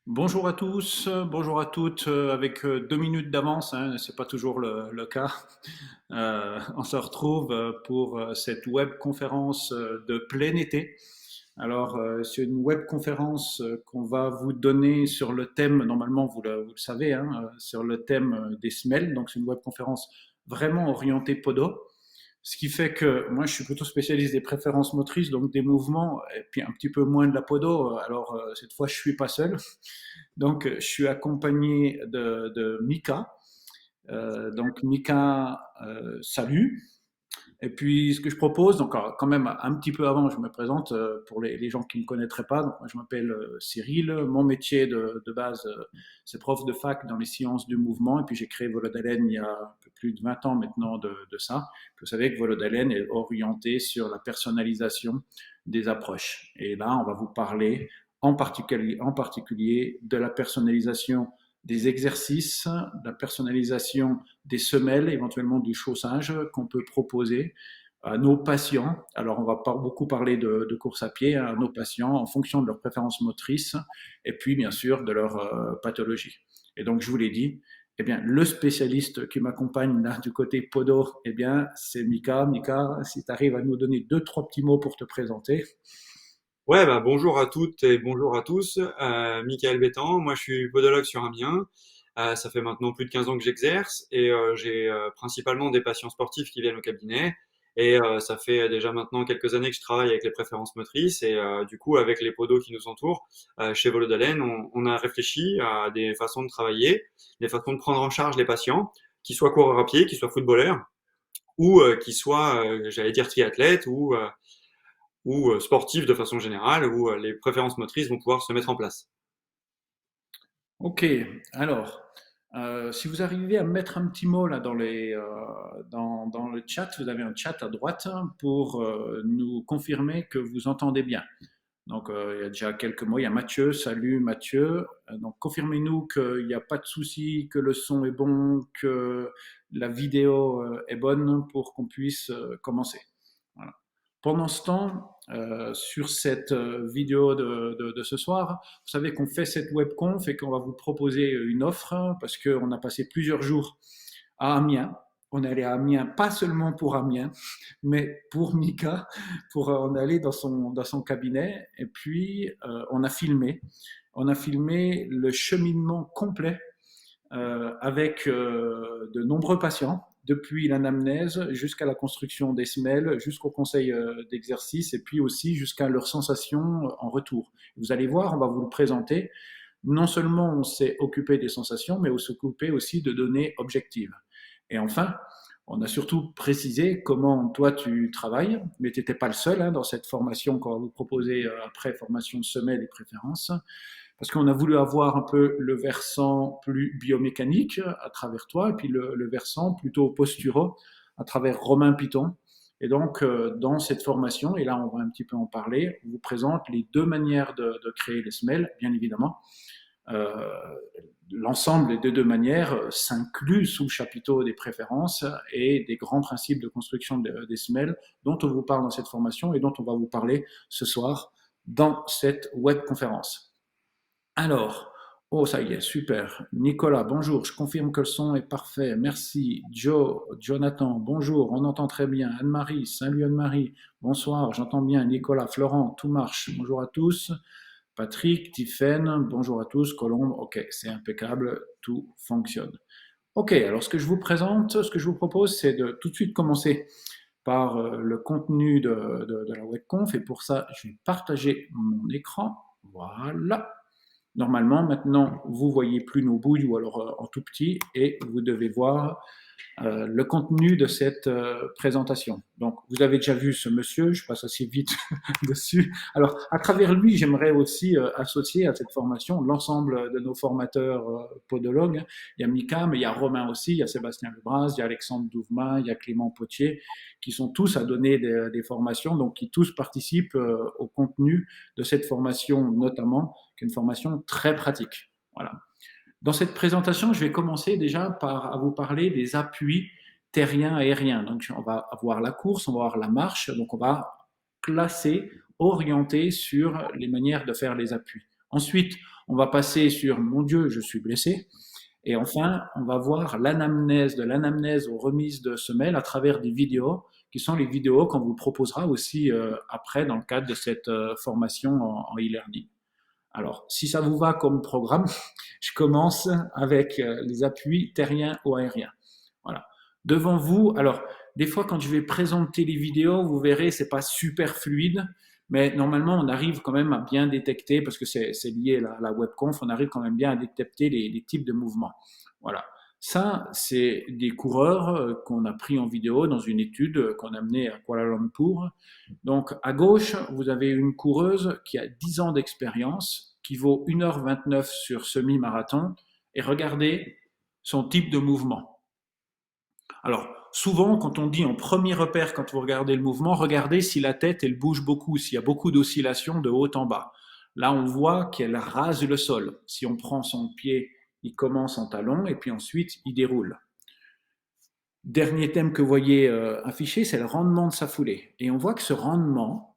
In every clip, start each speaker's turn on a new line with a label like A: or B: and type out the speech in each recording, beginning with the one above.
A: Bonjour à tous, bonjour à toutes, avec 2 minutes d'avance, hein, c'est pas toujours le cas. On se retrouve pour cette web conférence de plein été. Alors, c'est une web conférence qu'on va vous donner sur le thème, normalement vous le savez, hein, sur le thème des semelles. Donc, c'est une web conférence vraiment orientée podo. Ce qui fait que moi, je suis plutôt spécialiste des préférences motrices, donc des mouvements, et puis un petit peu moins de la podo. Alors, cette fois, je suis pas seul. Donc, je suis accompagné de Mika. Donc, Mika, salut. Et puis, ce que je propose, donc quand même un petit peu avant, je me présente pour les gens qui ne me connaîtraient pas. Donc, moi, je m'appelle Cyril. Mon métier de base, c'est prof de fac dans les sciences du mouvement. Et puis, j'ai créé Volodalen il y a un peu plus de 20 ans maintenant de ça. Vous savez que Volodalen est orienté sur la personnalisation des approches. Et là, on va vous parler en particulier de la personnalisation des exercices, de la personnalisation des semelles, éventuellement du chaussage qu'on peut proposer à nos patients. Alors, on va pas beaucoup parler de course à pied, hein, à nos patients en fonction de leurs préférences motrices et puis, bien sûr, de leur pathologie. Et donc, je vous l'ai dit, eh bien, le spécialiste qui m'accompagne là du côté podo, eh bien, c'est Mika. Mika, si tu arrives à nous donner deux, trois petits mots pour te présenter.
B: Ouais, bah, bonjour à toutes et bonjour à tous. Michael Bétan, moi je suis podologue sur Amiens. Ça fait maintenant plus de 15 ans que j'exerce et j'ai principalement des patients sportifs qui viennent au cabinet. Et ça fait déjà maintenant quelques années que je travaille avec les préférences motrices et du coup avec les podos qui nous entourent. Chez Volodalen, on a réfléchi à des façons de travailler, des façons de prendre en charge les patients, qu'ils soient coureurs à pied, qu'ils soient footballeurs ou qu'ils soient, j'allais dire, triathlètes ou sportifs de façon générale, où les préférences motrices vont pouvoir se mettre en place.
A: Ok, alors, si vous arrivez à mettre un petit mot là dans le chat, vous avez un chat à droite pour nous confirmer que vous entendez bien. Donc, il y a déjà quelques mots. Il y a Mathieu. Salut Mathieu. Donc, confirmez-nous qu'il n'y a pas de souci, que le son est bon, que la vidéo est bonne pour qu'on puisse commencer. Voilà. Pendant ce temps, sur cette vidéo de ce soir, vous savez qu'on fait cette webconf et qu'on va vous proposer une offre parce qu'on a passé plusieurs jours à Amiens. On est allé à Amiens, pas seulement pour Amiens, mais pour Mika, pour on est allé dans son cabinet et puis on a filmé. On a filmé le cheminement complet avec de nombreux patients, depuis l'anamnèse jusqu'à la construction des semelles, jusqu'au conseil d'exercice et puis aussi jusqu'à leurs sensations en retour. Vous allez voir, on va vous le présenter. Non seulement on s'est occupé des sensations, mais on s'est occupé aussi de données objectives. Et enfin, on a surtout précisé comment toi tu travailles, mais tu n'étais pas le seul hein, dans cette formation qu'on va vous proposer après formation de semelle et préférences, parce qu'on a voulu avoir un peu le versant plus biomécanique à travers toi, et puis le versant plutôt posturaux à travers Romain Piton. Et donc, dans cette formation, et là on va un petit peu en parler, on vous présente les deux manières de créer les semelles, bien évidemment. Euh, L'ensemble des deux manières s'inclut sous le chapiteau des préférences et des grands principes de construction des semelles dont on vous parle dans cette formation et dont on va vous parler ce soir dans cette web conférence. Alors, oh ça y est, super. Nicolas, bonjour, je confirme que le son est parfait. Merci. Joe, Jonathan, bonjour, on entend très bien. Anne-Marie, salut Anne-Marie. Bonsoir, j'entends bien. Nicolas, Florent, tout marche. Bonjour à tous. Patrick, Tiffaine, bonjour à tous. Colombe, ok, c'est impeccable, tout fonctionne. Ok, alors ce que je vous présente, ce que je vous propose, c'est de tout de suite commencer par le contenu de la webconf. Et pour ça, je vais partager mon écran. Voilà. Normalement, maintenant, vous voyez plus nos bouilles ou alors en tout petit et vous devez voir le contenu de cette présentation. Donc, vous avez déjà vu ce monsieur, je passe assez vite dessus. Alors, à travers lui, j'aimerais aussi associer à cette formation l'ensemble de nos formateurs podologues. Il y a Mika, mais il y a Romain aussi, il y a Sébastien Lebras, il y a Alexandre Douvemain, il y a Clément Potier, qui sont tous à donner des formations, donc qui tous participent au contenu de cette formation notamment, qui est une formation très pratique. Voilà. Dans cette présentation, je vais commencer déjà par à vous parler des appuis terriens aériens. Donc, on va avoir la course, on va avoir la marche. Donc, on va classer, orienter sur les manières de faire les appuis. Ensuite, On va passer sur mon Dieu, je suis blessé. Et enfin, on va voir l'anamnèse, de l'anamnèse aux remises de semelles à travers des vidéos, qui sont les vidéos qu'on vous proposera aussi après dans le cadre de cette formation en e-learning. Alors, si ça vous va comme programme, je commence avec les appuis terriens ou aériens. Voilà. Devant vous, alors, des fois, quand je vais présenter les vidéos, vous verrez, c'est pas super fluide, mais normalement, on arrive quand même à bien détecter, parce que c'est lié à la webconf, on arrive quand même bien à détecter les types de mouvements. Voilà. Ça, c'est des coureurs qu'on a pris en vidéo dans une étude qu'on a menée à Kuala Lumpur. Donc, à gauche, vous avez une coureuse qui a 10 ans d'expérience, qui vaut 1h29 sur semi-marathon, et regardez son type de mouvement. Alors, souvent, quand on dit en premier repère, quand vous regardez le mouvement, regardez si la tête, elle bouge beaucoup, s'il y a beaucoup d'oscillations de haut en bas. Là, on voit qu'elle rase le sol. Si on prend son pied, il commence en talon et puis ensuite, il déroule. Dernier thème que vous voyez affiché, c'est le rendement de sa foulée. Et on voit que ce rendement,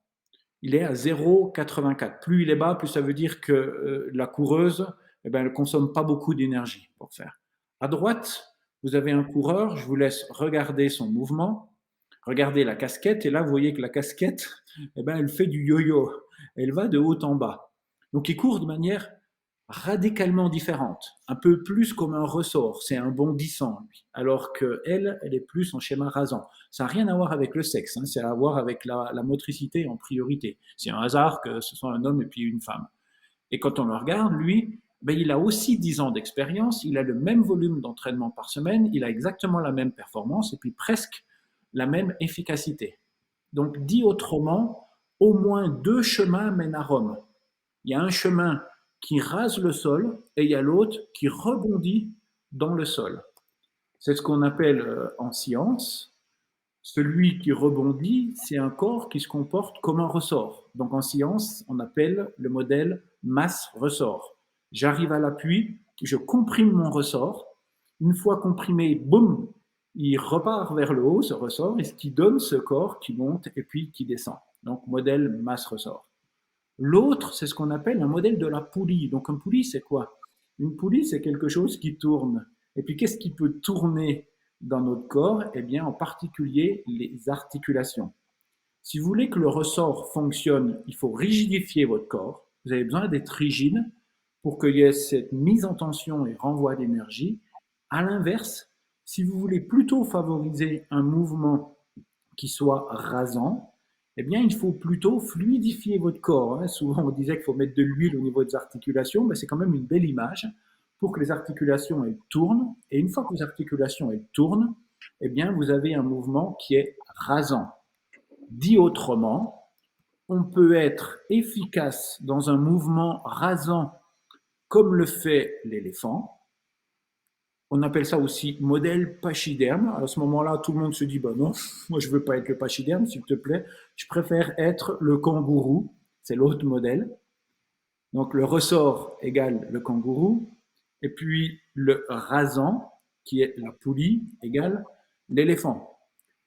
A: il est à 0,84. Plus il est bas, plus ça veut dire que la coureuse, eh ben, elle ne consomme pas beaucoup d'énergie pour faire. À droite, vous avez un coureur, je vous laisse regarder son mouvement, regardez la casquette, et là, vous voyez que la casquette, eh ben, elle fait du yo-yo. Elle va de haut en bas. Donc, il court de manière radicalement différente, un peu plus comme un ressort, c'est un bondissant, lui. Alors qu'elle, elle est plus en schéma rasant. Ça n'a rien à voir avec le sexe, hein, c'est à voir avec la motricité en priorité. C'est un hasard que ce soit un homme et puis une femme. Et quand on le regarde, lui, ben, il a aussi 10 ans d'expérience, il a le même volume d'entraînement par semaine, il a exactement la même performance et puis presque la même efficacité. Donc, dit autrement, au moins 2 chemins mènent à Rome. Il y a un chemin qui rase le sol et il y a l'autre qui rebondit dans le sol. C'est ce qu'on appelle en science, celui qui rebondit, c'est un corps qui se comporte comme un ressort. Donc en science, on appelle le modèle masse-ressort. J'arrive à l'appui, je comprime mon ressort. Une fois comprimé, boum, il repart vers le haut, ce ressort, et ce qui donne ce corps qui monte et puis qui descend. Donc modèle masse-ressort. L'autre, c'est ce qu'on appelle un modèle de la poulie. Donc, un poulie, c'est quoi? Une poulie, c'est quelque chose qui tourne. Et puis, qu'est-ce qui peut tourner dans notre corps? Eh bien, en particulier, les articulations. Si vous voulez que le ressort fonctionne, il faut rigidifier votre corps. Vous avez besoin d'être rigide pour qu'il y ait cette mise en tension et renvoi d'énergie. À l'inverse, si vous voulez plutôt favoriser un mouvement qui soit rasant, eh bien, il faut plutôt fluidifier votre corps, hein. Souvent, on disait qu'il faut mettre de l'huile au niveau des articulations, mais c'est quand même une belle image pour que les articulations elles tournent. Et une fois que les articulations elles tournent, eh bien, vous avez un mouvement qui est rasant. Dit autrement, on peut être efficace dans un mouvement rasant comme le fait l'éléphant. On appelle ça aussi modèle pachyderme. À ce moment-là, tout le monde se dit, bah non, moi je veux pas être le pachyderme, s'il te plaît. Je préfère être le kangourou. C'est l'autre modèle. Donc le ressort égale le kangourou. Et puis le rasant, qui est la poulie, égale l'éléphant.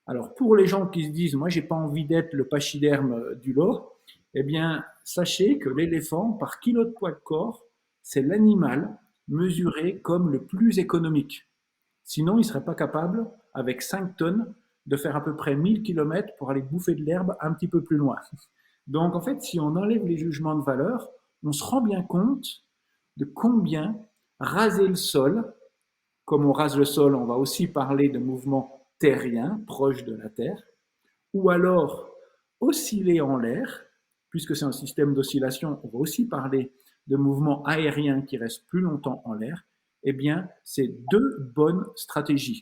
A: Alors pour les gens qui se disent, moi j'ai pas envie d'être le pachyderme du lot, eh bien sachez que l'éléphant, par kilo de poids de corps, c'est l'animal mesuré comme le plus économique. Sinon, il ne serait pas capable, avec 5 tonnes, de faire à peu près 1000 km pour aller bouffer de l'herbe un petit peu plus loin. Donc, en fait, si on enlève les jugements de valeur, on se rend bien compte de combien raser le sol, comme on rase le sol, on va aussi parler de mouvements terriens, proches de la Terre, ou alors osciller en l'air, puisque c'est un système d'oscillation, on va aussi parler de mouvements aériens qui restent plus longtemps en l'air, eh bien, c'est 2 bonnes stratégies.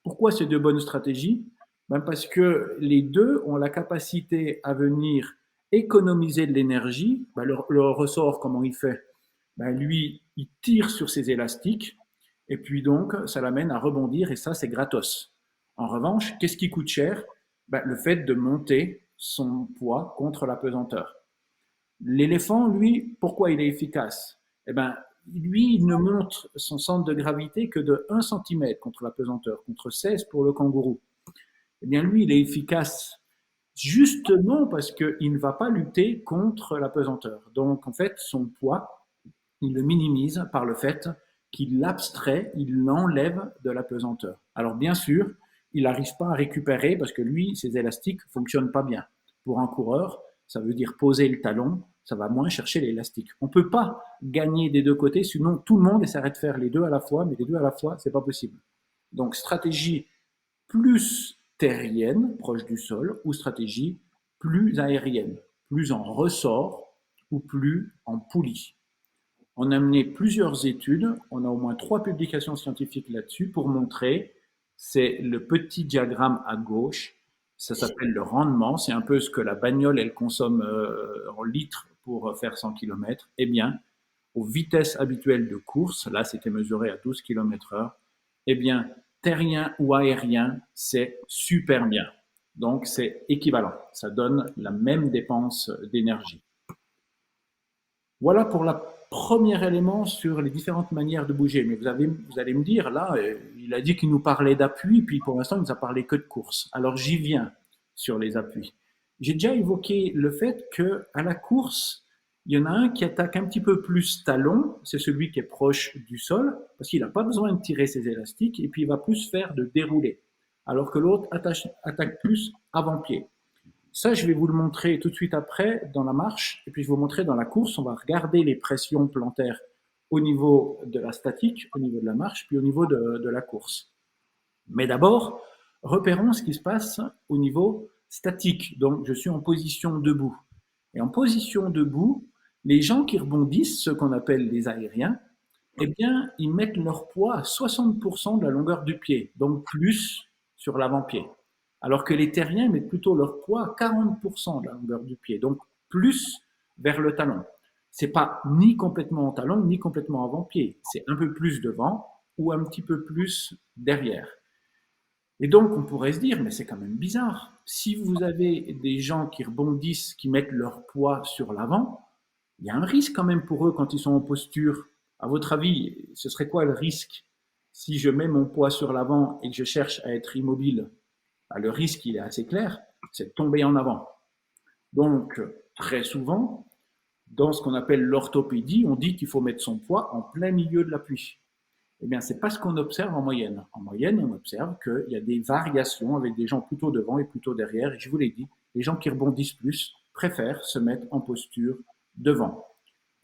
A: Pourquoi ces 2 bonnes stratégies? Ben parce que les deux ont la capacité à venir économiser de l'énergie. Ben le ressort, comment il fait? Ben lui, il tire sur ses élastiques, et puis donc, ça l'amène à rebondir, et ça, c'est gratos. En revanche, qu'est-ce qui coûte cher? Ben, le fait de monter son poids contre la pesanteur. L'éléphant, lui, pourquoi il est efficace? Eh ben, lui, il ne monte son centre de gravité que de 1 cm contre la pesanteur, contre 16 pour le kangourou. Eh bien, lui, il est efficace justement parce qu'il ne va pas lutter contre la pesanteur. Donc, en fait, son poids il le minimise par le fait qu'il l'abstrait, il l'enlève de la pesanteur. Alors bien sûr, il n'arrive pas à récupérer parce que lui, ses élastiques ne fonctionnent pas bien. Pour un coureur, ça veut dire poser le talon, ça va moins chercher l'élastique. On ne peut pas gagner des deux côtés, sinon tout le monde essaierait de faire les deux à la fois, mais les deux à la fois, c'est pas possible. Donc stratégie plus terrienne, proche du sol, ou stratégie plus aérienne, plus en ressort ou plus en poulie. On a mené plusieurs études, on a au moins 3 publications scientifiques là-dessus pour montrer, c'est le petit diagramme à gauche, ça s'appelle le rendement, c'est un peu ce que la bagnole elle consomme en litres pour faire 100 km. Eh bien, aux vitesses habituelles de course, là c'était mesuré à 12 km/h, eh bien, terrien ou aérien, c'est super bien. Donc c'est équivalent, ça donne la même dépense d'énergie. Voilà pour le premier élément sur les différentes manières de bouger. Mais vous allez me dire, là, il a dit qu'il nous parlait d'appui, puis pour l'instant, il nous a parlé que de course. Alors j'y viens sur les appuis. J'ai déjà évoqué le fait qu'à la course, il y en a un qui attaque un petit peu plus talon, c'est celui qui est proche du sol, parce qu'il n'a pas besoin de tirer ses élastiques, et puis il va plus faire de dérouler, alors que l'autre attaque plus avant-pied. Ça, je vais vous le montrer tout de suite après dans la marche, et puis je vais vous montrer dans la course. On va regarder les pressions plantaires au niveau de la statique, au niveau de la marche, puis au niveau de la course. Mais d'abord, repérons ce qui se passe au niveau statique. Donc, je suis en position debout. Et en position debout, les gens qui rebondissent, ceux qu'on appelle les aériens, eh bien, ils mettent leur poids à 60% de la longueur du pied, donc plus sur l'avant-pied. Alors que les terriens mettent plutôt leur poids à 40% de la longueur du pied, donc plus vers le talon. C'est pas ni complètement en talon, ni complètement avant-pied. C'est un peu plus devant ou un petit peu plus derrière. Et donc, on pourrait se dire, mais c'est quand même bizarre. Si vous avez des gens qui rebondissent, qui mettent leur poids sur l'avant, il y a un risque quand même pour eux quand ils sont en posture. À votre avis, ce serait quoi le risque si je mets mon poids sur l'avant et que je cherche à être immobile? Le risque, il est assez clair, c'est de tomber en avant. Donc, très souvent, dans ce qu'on appelle l'orthopédie, on dit qu'il faut mettre son poids en plein milieu de l'appui. Eh bien, c'est pas ce qu'on observe en moyenne. En moyenne, on observe qu'il y a des variations avec des gens plutôt devant et plutôt derrière. Et je vous l'ai dit, les gens qui rebondissent plus préfèrent se mettre en posture devant.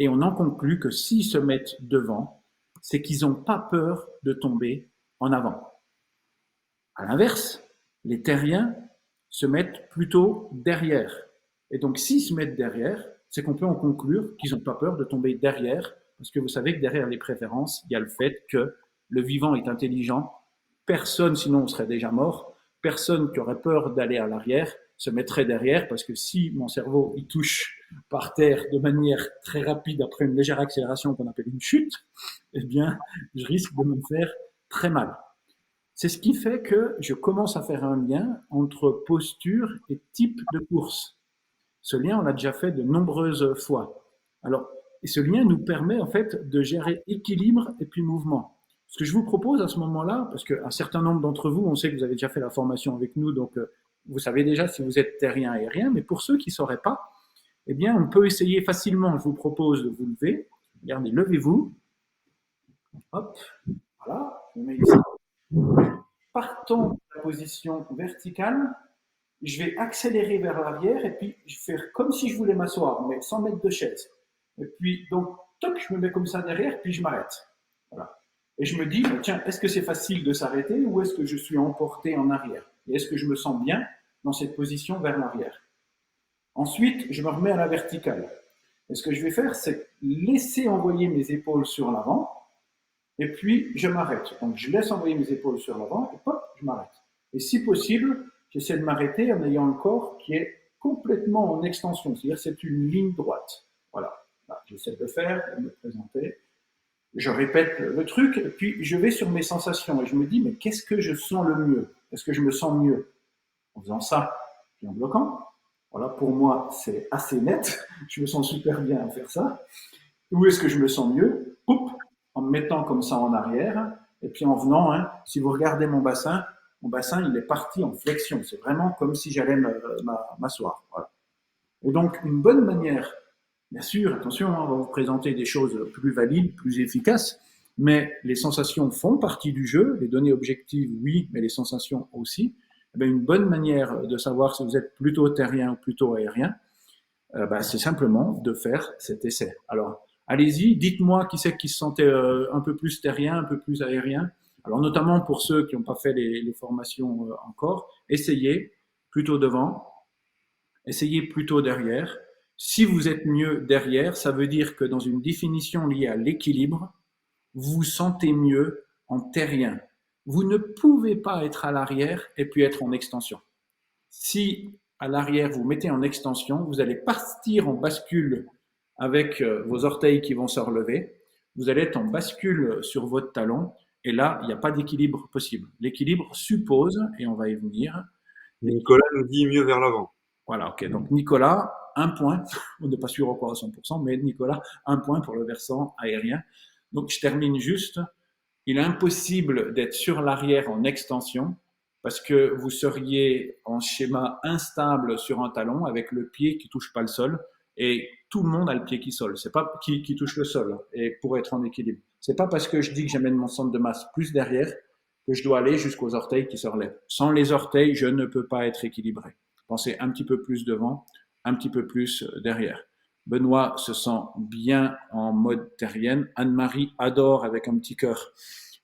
A: Et on en conclut que s'ils se mettent devant, c'est qu'ils n'ont pas peur de tomber en avant. À l'inverse, les terriens se mettent plutôt derrière. Et donc, s'ils se mettent derrière, c'est qu'on peut en conclure qu'ils n'ont pas peur de tomber derrière, parce que vous savez que derrière les préférences, il y a le fait que le vivant est intelligent. Personne, sinon on serait déjà mort, personne qui aurait peur d'aller à l'arrière se mettrait derrière, parce que si mon cerveau il touche par terre de manière très rapide après une légère accélération qu'on appelle une chute, eh bien, je risque de me faire très mal. C'est ce qui fait que je commence à faire un lien entre posture et type de course. Ce lien, on l'a déjà fait de nombreuses fois. Alors, et ce lien nous permet en fait de gérer équilibre et puis mouvement. Ce que je vous propose à ce moment-là, parce qu'un certain nombre d'entre vous, on sait que vous avez déjà fait la formation avec nous, donc vous savez déjà si vous êtes terrien aérien, mais pour ceux qui ne sauraient pas, eh bien, on peut essayer facilement. Je vous propose de vous lever. Regardez, levez-vous. Hop, voilà, je mets ici. Partons de la position verticale, je vais accélérer vers l'arrière et puis je vais faire comme si je voulais m'asseoir, mais sans mettre de chaise. Et puis, donc, toc, je me mets comme ça derrière, puis je m'arrête. Voilà. Et je me dis, bah, tiens, est-ce que c'est facile de s'arrêter ou est-ce que je suis emporté en arrière? Et est-ce que je me sens bien dans cette position vers l'arrière? Ensuite, je me remets à la verticale. Et ce que je vais faire, c'est laisser envoyer mes épaules sur l'avant et puis je m'arrête. Donc, je laisse envoyer mes épaules sur l'avant et hop, je m'arrête. Et si possible, j'essaie de m'arrêter en ayant le corps qui est complètement en extension, c'est-à-dire c'est une ligne droite. Voilà, là, j'essaie de le faire, de me présenter. Je répète le truc, et puis je vais sur mes sensations et je me dis, mais qu'est-ce que je sens le mieux? Est-ce que je me sens mieux en faisant ça, puis en bloquant? Voilà, pour moi, c'est assez net. Je me sens super bien à faire ça. Où est-ce que je me sens mieux? Poup, en me mettant comme ça en arrière, et puis en venant, hein, si vous regardez mon bassin, il est parti en flexion. C'est vraiment comme si j'allais m'asseoir. Voilà. Et donc, une bonne manière Bien sûr, attention, hein, on va vous présenter des choses plus valides, plus efficaces, mais les sensations font partie du jeu, les données objectives, oui, mais les sensations aussi. Eh bien, une bonne manière de savoir si vous êtes plutôt terrien ou plutôt aérien, ben, c'est simplement de faire cet essai. Alors, allez-y, dites-moi qui c'est qui se sentait un peu plus terrien, un peu plus aérien. Alors, notamment pour ceux qui n'ont pas fait les formations encore, essayez plutôt devant, essayez plutôt derrière. Si vous êtes mieux derrière, ça veut dire que dans une définition liée à l'équilibre, vous vous sentez mieux en terrien. Vous ne pouvez pas être à l'arrière et puis être en extension. Si à l'arrière vous mettez en extension, vous allez partir en bascule avec vos orteils qui vont se relever. Vous allez être en bascule sur votre talon et là, il n'y a pas d'équilibre possible. L'équilibre suppose, et on va y venir,
B: Nicolas nous dit mieux vers l'avant.
A: voilà, ok. Donc Nicolas, un point. On n'est pas sûr encore à 100%, mais Nicolas, un point pour le versant aérien. Donc je termine juste. Il est impossible d'être sur l'arrière en extension parce que vous seriez en schéma instable sur un talon avec le pied qui touche pas le sol et tout le monde a le pied qui sol. C'est pas qui touche le sol et pour être en équilibre. C'est pas parce que je dis que j'amène mon centre de masse plus derrière que je dois aller jusqu'aux orteils qui se relèvent. Sans les orteils, je ne peux pas être équilibré. Pensez un petit peu plus devant, un petit peu plus derrière. Benoît se sent bien en mode terrienne. Anne-Marie adore avec un petit cœur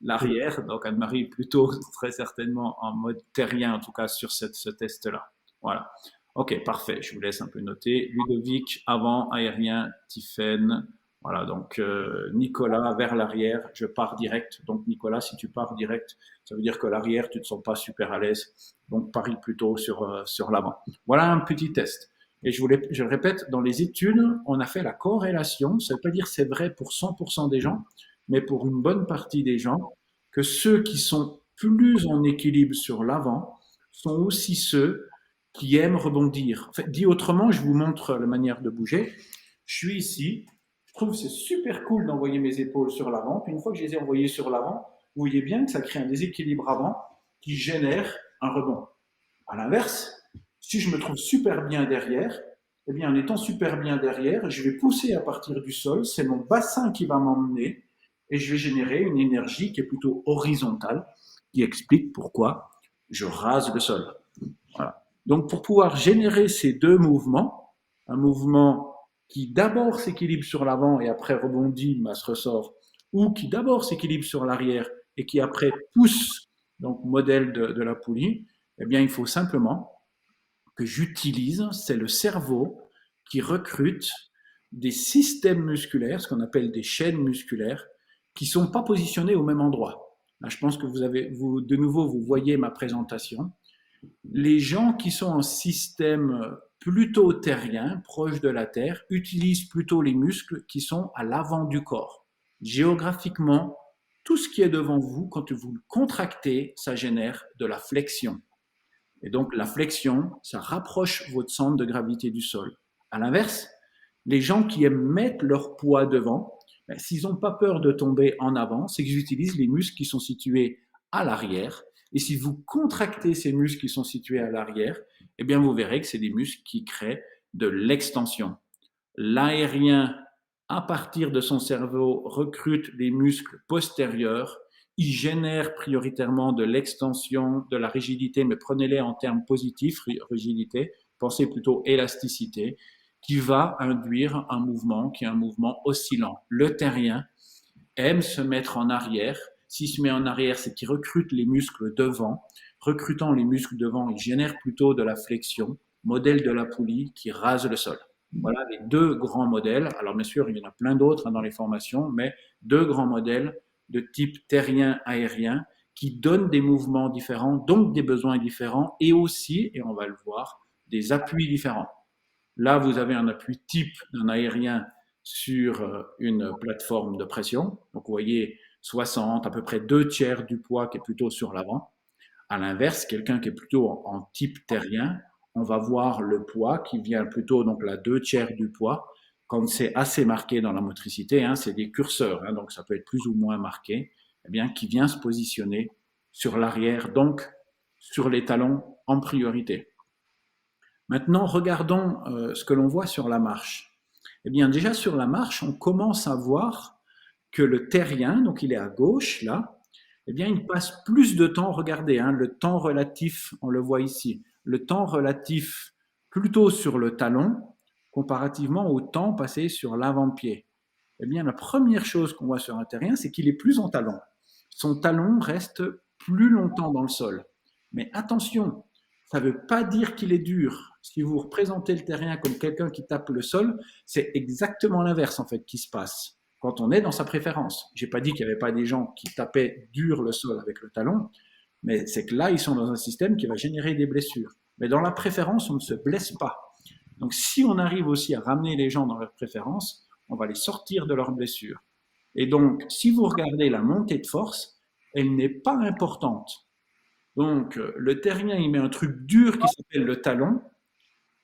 A: l'arrière. Donc Anne-Marie est plutôt très certainement en mode terrien, en tout cas sur ce test-là. Voilà. Ok, parfait. Je vous laisse un peu noter. Ludovic, avant, aérien, Tiffaine. Voilà, donc Nicolas, vers l'arrière, je pars direct. Donc Nicolas, si tu pars direct, ça veut dire que l'arrière, tu ne te sens pas super à l'aise. Donc parie plutôt sur l'avant. Voilà un petit test. Et je le répète, dans les études, on a fait la corrélation. Ça ne veut pas dire que c'est vrai pour 100% des gens, mais pour une bonne partie des gens, que ceux qui sont plus en équilibre sur l'avant sont aussi ceux qui aiment rebondir. En fait, dit autrement, je vous montre la manière de bouger. Je suis ici, je trouve que c'est super cool d'envoyer mes épaules sur l'avant, puis une fois que je les ai envoyées sur l'avant, vous voyez bien que ça crée un déséquilibre avant qui génère un rebond. À l'inverse, si je me trouve super bien derrière, eh bien, en étant super bien derrière, je vais pousser à partir du sol, c'est mon bassin qui va m'emmener, et je vais générer une énergie qui est plutôt horizontale, qui explique pourquoi je rase le sol. Voilà. Donc, pour pouvoir générer ces deux mouvements, un mouvement qui d'abord s'équilibre sur l'avant et après rebondit, masse ressort, ou qui d'abord s'équilibre sur l'arrière et qui après pousse, donc modèle de la poulie, eh bien, il faut simplement que j'utilise, c'est le cerveau qui recrute des systèmes musculaires, ce qu'on appelle des chaînes musculaires, qui ne sont pas positionnés au même endroit. Là, je pense que de nouveau, vous voyez ma présentation. Les gens qui sont en système plutôt terrien, proche de la terre, utilisent plutôt les muscles qui sont à l'avant du corps. Géographiquement, tout ce qui est devant vous, quand vous le contractez, ça génère de la flexion. Et donc la flexion, ça rapproche votre centre de gravité du sol. À l'inverse, les gens qui aiment mettre leur poids devant, ben, s'ils n'ont pas peur de tomber en avant, c'est qu'ils utilisent les muscles qui sont situés à l'arrière. Et si vous contractez ces muscles qui sont situés à l'arrière, eh bien vous verrez que c'est des muscles qui créent de l'extension. L'aérien, à partir de son cerveau, recrute des muscles postérieurs. Il génère prioritairement de l'extension, de la rigidité, mais prenez-les en termes positifs, rigidité, pensez plutôt élasticité, qui va induire un mouvement qui est un mouvement oscillant. Le terrien aime se mettre en arrière. S'il se met en arrière, c'est qu'il recrute les muscles devant. Recrutant les muscles devant, il génère plutôt de la flexion, modèle de la poulie qui rase le sol. Voilà les deux grands modèles. Alors bien sûr, il y en a plein d'autres dans les formations, mais deux grands modèles de type terrien-aérien qui donnent des mouvements différents, donc des besoins différents, et aussi, et on va le voir, des appuis différents. Là, vous avez un appui type d'un aérien sur une plateforme de pression. Donc, vous voyez 60, à peu près 2 tiers du poids qui est plutôt sur l'avant. À l'inverse, quelqu'un qui est plutôt en type terrien, on va voir le poids qui vient plutôt, donc la 2 tiers du poids. Quand c'est assez marqué dans la motricité, hein, c'est des curseurs, hein, donc ça peut être plus ou moins marqué, eh bien, qui vient se positionner sur l'arrière, donc sur les talons en priorité. Maintenant, regardons ce que l'on voit sur la marche. Eh bien, déjà sur la marche, on commence à voir que le terrien, donc il est à gauche là, eh bien, il passe plus de temps, regardez, hein, le temps relatif, on le voit ici, le temps relatif plutôt sur le talon comparativement au temps passé sur l'avant-pied. Eh bien, la première chose qu'on voit sur un terrien, c'est qu'il est plus en talon. Son talon reste plus longtemps dans le sol. Mais attention, ça ne veut pas dire qu'il est dur. Si vous représentez le terrien comme quelqu'un qui tape le sol, c'est exactement l'inverse en fait qui se passe quand on est dans sa préférence. J'ai pas dit qu'il n'y avait pas des gens qui tapaient dur le sol avec le talon, mais c'est que là, ils sont dans un système qui va générer des blessures. Mais dans la préférence, on ne se blesse pas. Donc si on arrive aussi à ramener les gens dans leur préférence, on va les sortir de leurs blessures. Et donc, si vous regardez la montée de force, elle n'est pas importante. Donc, le terrien, il met un truc dur qui s'appelle le talon.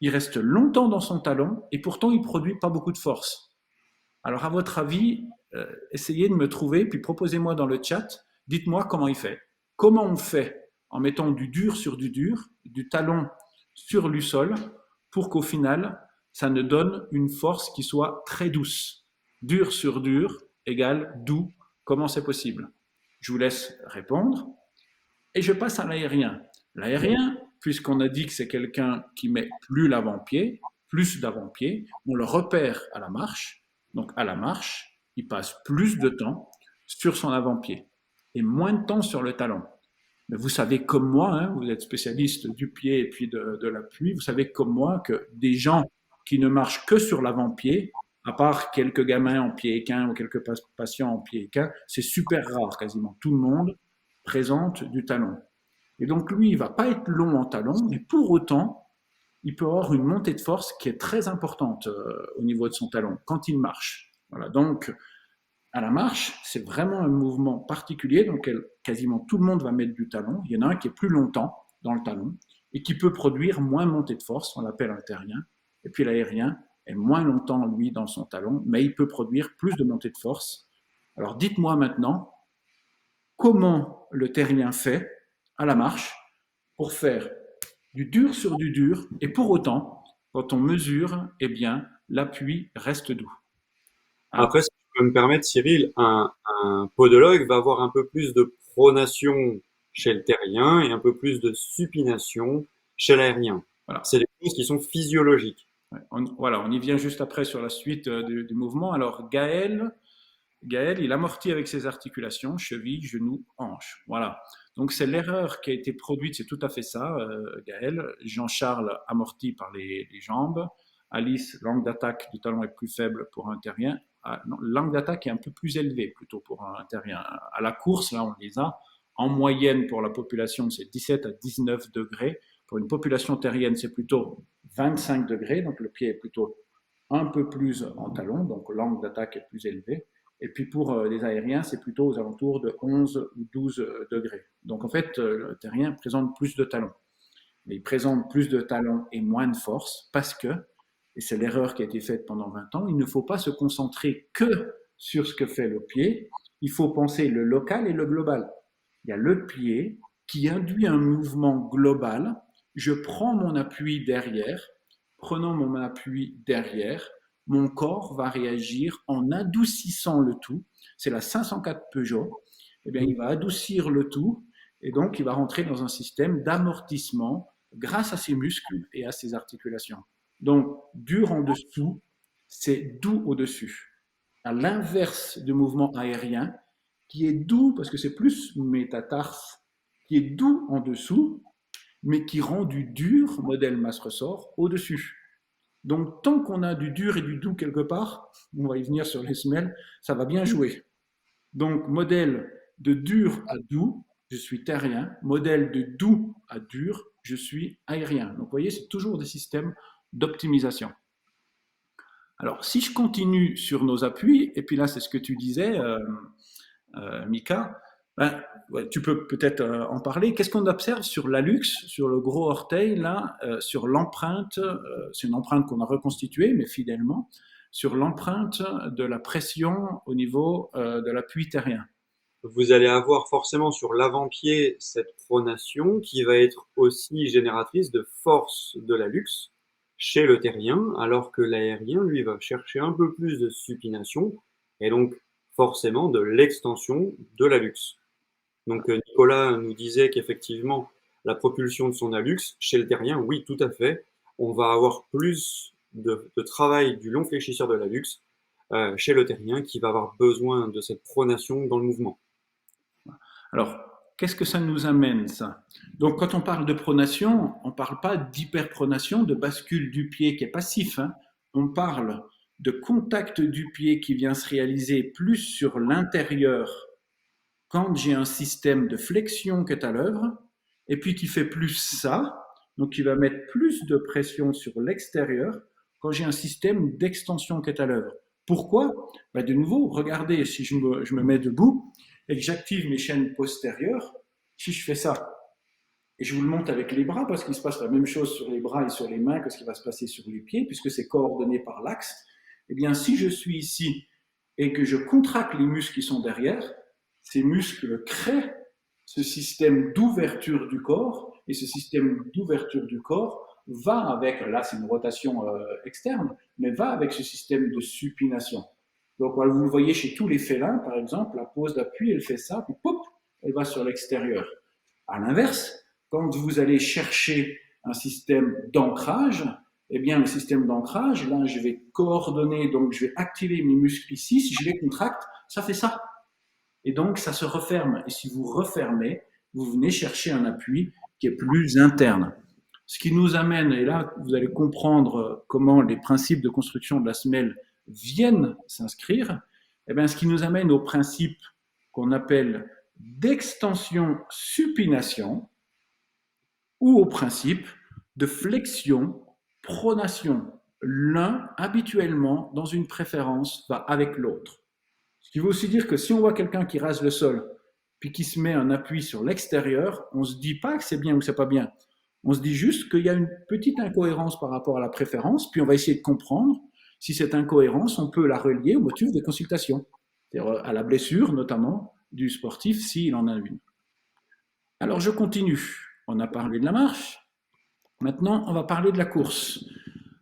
A: Il reste longtemps dans son talon et pourtant, il produit pas beaucoup de force. Alors, à votre avis, essayez de me trouver, puis proposez-moi dans le chat, dites-moi comment il fait. Comment on fait en mettant du dur, du talon sur le sol, pour qu'au final, ça ne donne une force qui soit très douce. Dur sur dur égale doux. Comment c'est possible? Je vous laisse répondre. Et je passe à l'aérien. L'aérien, puisqu'on a dit que c'est quelqu'un qui met plus l'avant-pied, plus d'avant-pied, on le repère à la marche. Donc à la marche, il passe plus de temps sur son avant-pied et moins de temps sur le talon. Mais vous savez comme moi, hein, vous êtes spécialiste du pied et puis de l'appui, vous savez comme moi que des gens qui ne marchent que sur l'avant-pied, à part quelques gamins en pied équin ou quelques patients en pied équin, c'est super rare quasiment. Tout le monde présente du talon. Et donc lui, il va pas être long en talon, mais pour autant, il peut avoir une montée de force qui est très importante au niveau de son talon quand il marche. Voilà. Donc à la marche, c'est vraiment un mouvement particulier dans lequel quasiment tout le monde va mettre du talon. Il y en a un qui est plus longtemps dans le talon et qui peut produire moins de montée de force, on l'appelle un terrien. Et puis l'aérien est moins longtemps, lui, dans son talon, mais il peut produire plus de montée de force. Alors dites-moi maintenant comment le terrien fait à la marche pour faire du dur sur du dur et pour autant, quand on mesure, eh bien, l'appui reste doux. Alors,
B: Après, si je peux me permettre, Cyril, un podologue va avoir un peu plus de pronation chez le terrien et un peu plus de supination chez l'aérien.
A: voilà.
B: C'est des choses qui sont physiologiques.
A: Ouais, voilà, on y vient juste après sur la suite du mouvement. Alors, Gaël, il amortit avec ses articulations, cheville, genou, hanche. Voilà. Donc, c'est l'erreur qui a été produite, c'est tout à fait ça, Gaël. Jean-Charles amortit par les jambes. Alice, l'angle d'attaque du talon est plus faible pour un terrien. Ah, non, l'angle d'attaque est un peu plus élevé plutôt pour un terrien. À la course, là, on les a. En moyenne, pour la population, c'est 17 à 19 degrés. Pour une population terrienne, c'est plutôt 25 degrés. Donc, le pied est plutôt un peu plus en talon. Donc, l'angle d'attaque est plus élevé. Et puis pour les aériens, c'est plutôt aux alentours de 11 ou 12 degrés. Donc en fait, le terrien présente plus de talons. Mais il présente plus de talons et moins de force parce que, et c'est l'erreur qui a été faite pendant 20 ans, il ne faut pas se concentrer que sur ce que fait le pied, il faut penser le local et le global. Il y a le pied qui induit un mouvement global. Je prends mon appui derrière, prenant mon appui derrière, mon corps va réagir en adoucissant le tout. C'est la 504 Peugeot. Eh bien, il va adoucir le tout et donc il va rentrer dans un système d'amortissement grâce à ses muscles et à ses articulations. Donc, dur en dessous, c'est doux au-dessus. À l'inverse du mouvement aérien, qui est doux parce que c'est plus métatarse, qui est doux en dessous, mais qui rend du dur, modèle masse-ressort, au-dessus. Donc, tant qu'on a du dur et du doux quelque part, on va y venir sur les semelles, ça va bien jouer. Donc, modèle de dur à doux, je suis terrien. Modèle de doux à dur, je suis aérien. Donc, vous voyez, c'est toujours des systèmes d'optimisation. Alors, si je continue sur nos appuis, et puis là, c'est ce que tu disais, Mika, ben, ouais, tu peux peut-être en parler. Qu'est-ce qu'on observe sur l'hallux, sur le gros orteil, là, sur l'empreinte, c'est une empreinte qu'on a reconstituée, mais fidèlement, sur l'empreinte de la pression au niveau de l'appui terrien.
B: Vous allez avoir forcément sur l'avant-pied cette pronation qui va être aussi génératrice de force de l'hallux. chez le terrien, alors que l'aérien, lui, va chercher un peu plus de supination et donc forcément de l'extension de l'hallux. Donc Nicolas nous disait qu'effectivement, la propulsion de son hallux, chez le terrien, oui, tout à fait, on va avoir plus de travail du long fléchisseur de l'hallux chez le terrien qui va avoir besoin de cette pronation dans le mouvement.
A: Alors, qu'est-ce que ça nous amène, ça? Donc, quand on parle de pronation, on ne parle pas d'hyperpronation, de bascule du pied qui est passif, hein. On parle de contact du pied qui vient se réaliser plus sur l'intérieur quand j'ai un système de flexion qui est à l'œuvre, et puis qui fait plus ça, donc qui va mettre plus de pression sur l'extérieur quand j'ai un système d'extension qui est à l'œuvre. Pourquoi? Ben de nouveau, regardez, si je me mets debout et que j'active mes chaînes postérieures, si je fais ça, et je vous le montre avec les bras, parce qu'il se passe la même chose sur les bras et sur les mains que ce qui va se passer sur les pieds, puisque c'est coordonné par l'axe, eh bien, si je suis ici et que je contracte les muscles qui sont derrière, ces muscles créent ce système d'ouverture du corps, et ce système d'ouverture du corps va avec, là c'est une rotation externe, mais va avec ce système de supination. Donc vous le voyez chez tous les félins, par exemple, la pose d'appui, elle fait ça, puis pop, elle va sur l'extérieur. À l'inverse, quand vous allez chercher un système d'ancrage, eh bien, le système d'ancrage, là, je vais coordonner, donc je vais activer mes muscles ici. Si je les contracte, ça fait ça. Et donc, ça se referme. Et si vous refermez, vous venez chercher un appui qui est plus interne. Ce qui nous amène, et là, vous allez comprendre comment les principes de construction de la semelle viennent s'inscrire, eh bien, ce qui nous amène au principe qu'on appelle d'extension-supination, ou au principe de flexion-pronation. L'un, habituellement, dans une préférence, va avec l'autre. Ce qui veut aussi dire que si on voit quelqu'un qui rase le sol, puis qui se met un appui sur l'extérieur, on ne se dit pas que c'est bien ou que c'est pas bien. On se dit juste qu'il y a une petite incohérence par rapport à la préférence, puis on va essayer de comprendre si cette incohérence, on peut la relier au motif des consultations, c'est-à-dire à la blessure notamment du sportif s'il en a une. Alors je continue. On a parlé de la marche. Maintenant, on va parler de la course.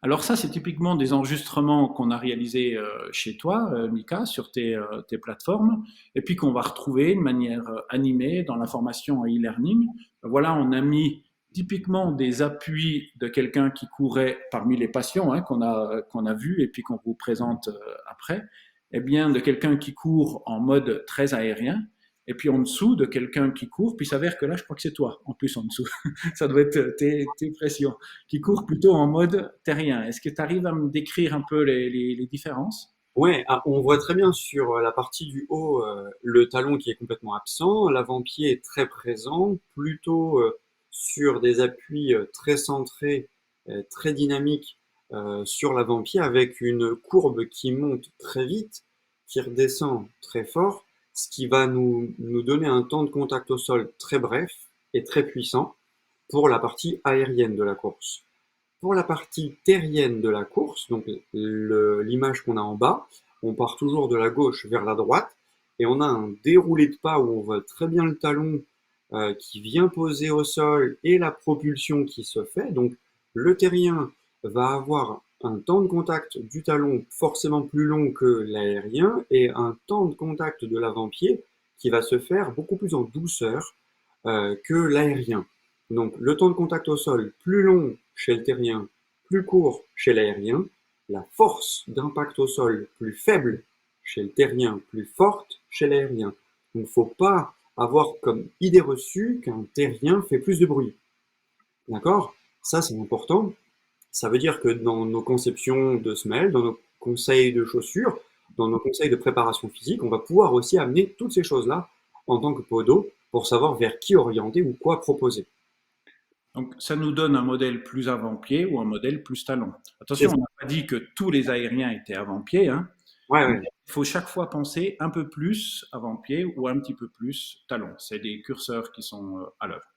A: Alors ça, c'est typiquement des enregistrements qu'on a réalisés chez toi, Mika, sur tes plateformes, et puis qu'on va retrouver de manière animée dans la formation en e-learning. Voilà, on a mis typiquement des appuis de quelqu'un qui courait parmi les patients hein, qu'on a vus et puis qu'on vous présente après, et bien de quelqu'un qui court en mode très aérien, et puis en dessous de quelqu'un qui court, puis il s'avère que là, je crois que c'est toi, en plus en dessous. Ça doit être tes pressions qui court plutôt en mode terrien. Est-ce que tu arrives à me décrire un peu les différences?
B: Ouais, ah, on voit très bien sur la partie du haut le talon qui est complètement absent, l'avant-pied est très présent, plutôt sur des appuis très centrés, très dynamiques sur l'avant-pied avec une courbe qui monte très vite, qui redescend très fort, ce qui va nous donner un temps de contact au sol très bref et très puissant pour la partie aérienne de la course. Pour la partie terrienne de la course, donc l'image qu'on a en bas, on part toujours de la gauche vers la droite et on a un déroulé de pas où on voit très bien le talon qui vient poser au sol et la propulsion qui se fait. Donc le terrien va avoir un temps de contact du talon forcément plus long que l'aérien et un temps de contact de l'avant-pied qui va se faire beaucoup plus en douceur que l'aérien. Donc le temps de contact au sol plus long chez le terrien, plus court chez l'aérien, la force d'impact au sol plus faible chez le terrien, plus forte chez l'aérien. Donc il ne faut pas avoir comme idée reçue qu'un terrien fait plus de bruit. D'accord? Ça c'est important. Ça veut dire que dans nos conceptions de semelles, dans nos conseils de chaussures, dans nos conseils de préparation physique, on va pouvoir aussi amener toutes ces choses-là en tant que podo pour savoir vers qui orienter ou quoi proposer.
A: Donc, ça nous donne un modèle plus avant-pied ou un modèle plus talon.
B: C'est
A: Attention, on n'a pas dit que tous les aériens étaient avant-pied, hein,
B: Ouais,
A: mais
B: ouais.
A: il faut chaque fois penser un peu plus avant-pied ou un petit peu plus talon. C'est des curseurs qui sont à l'œuvre.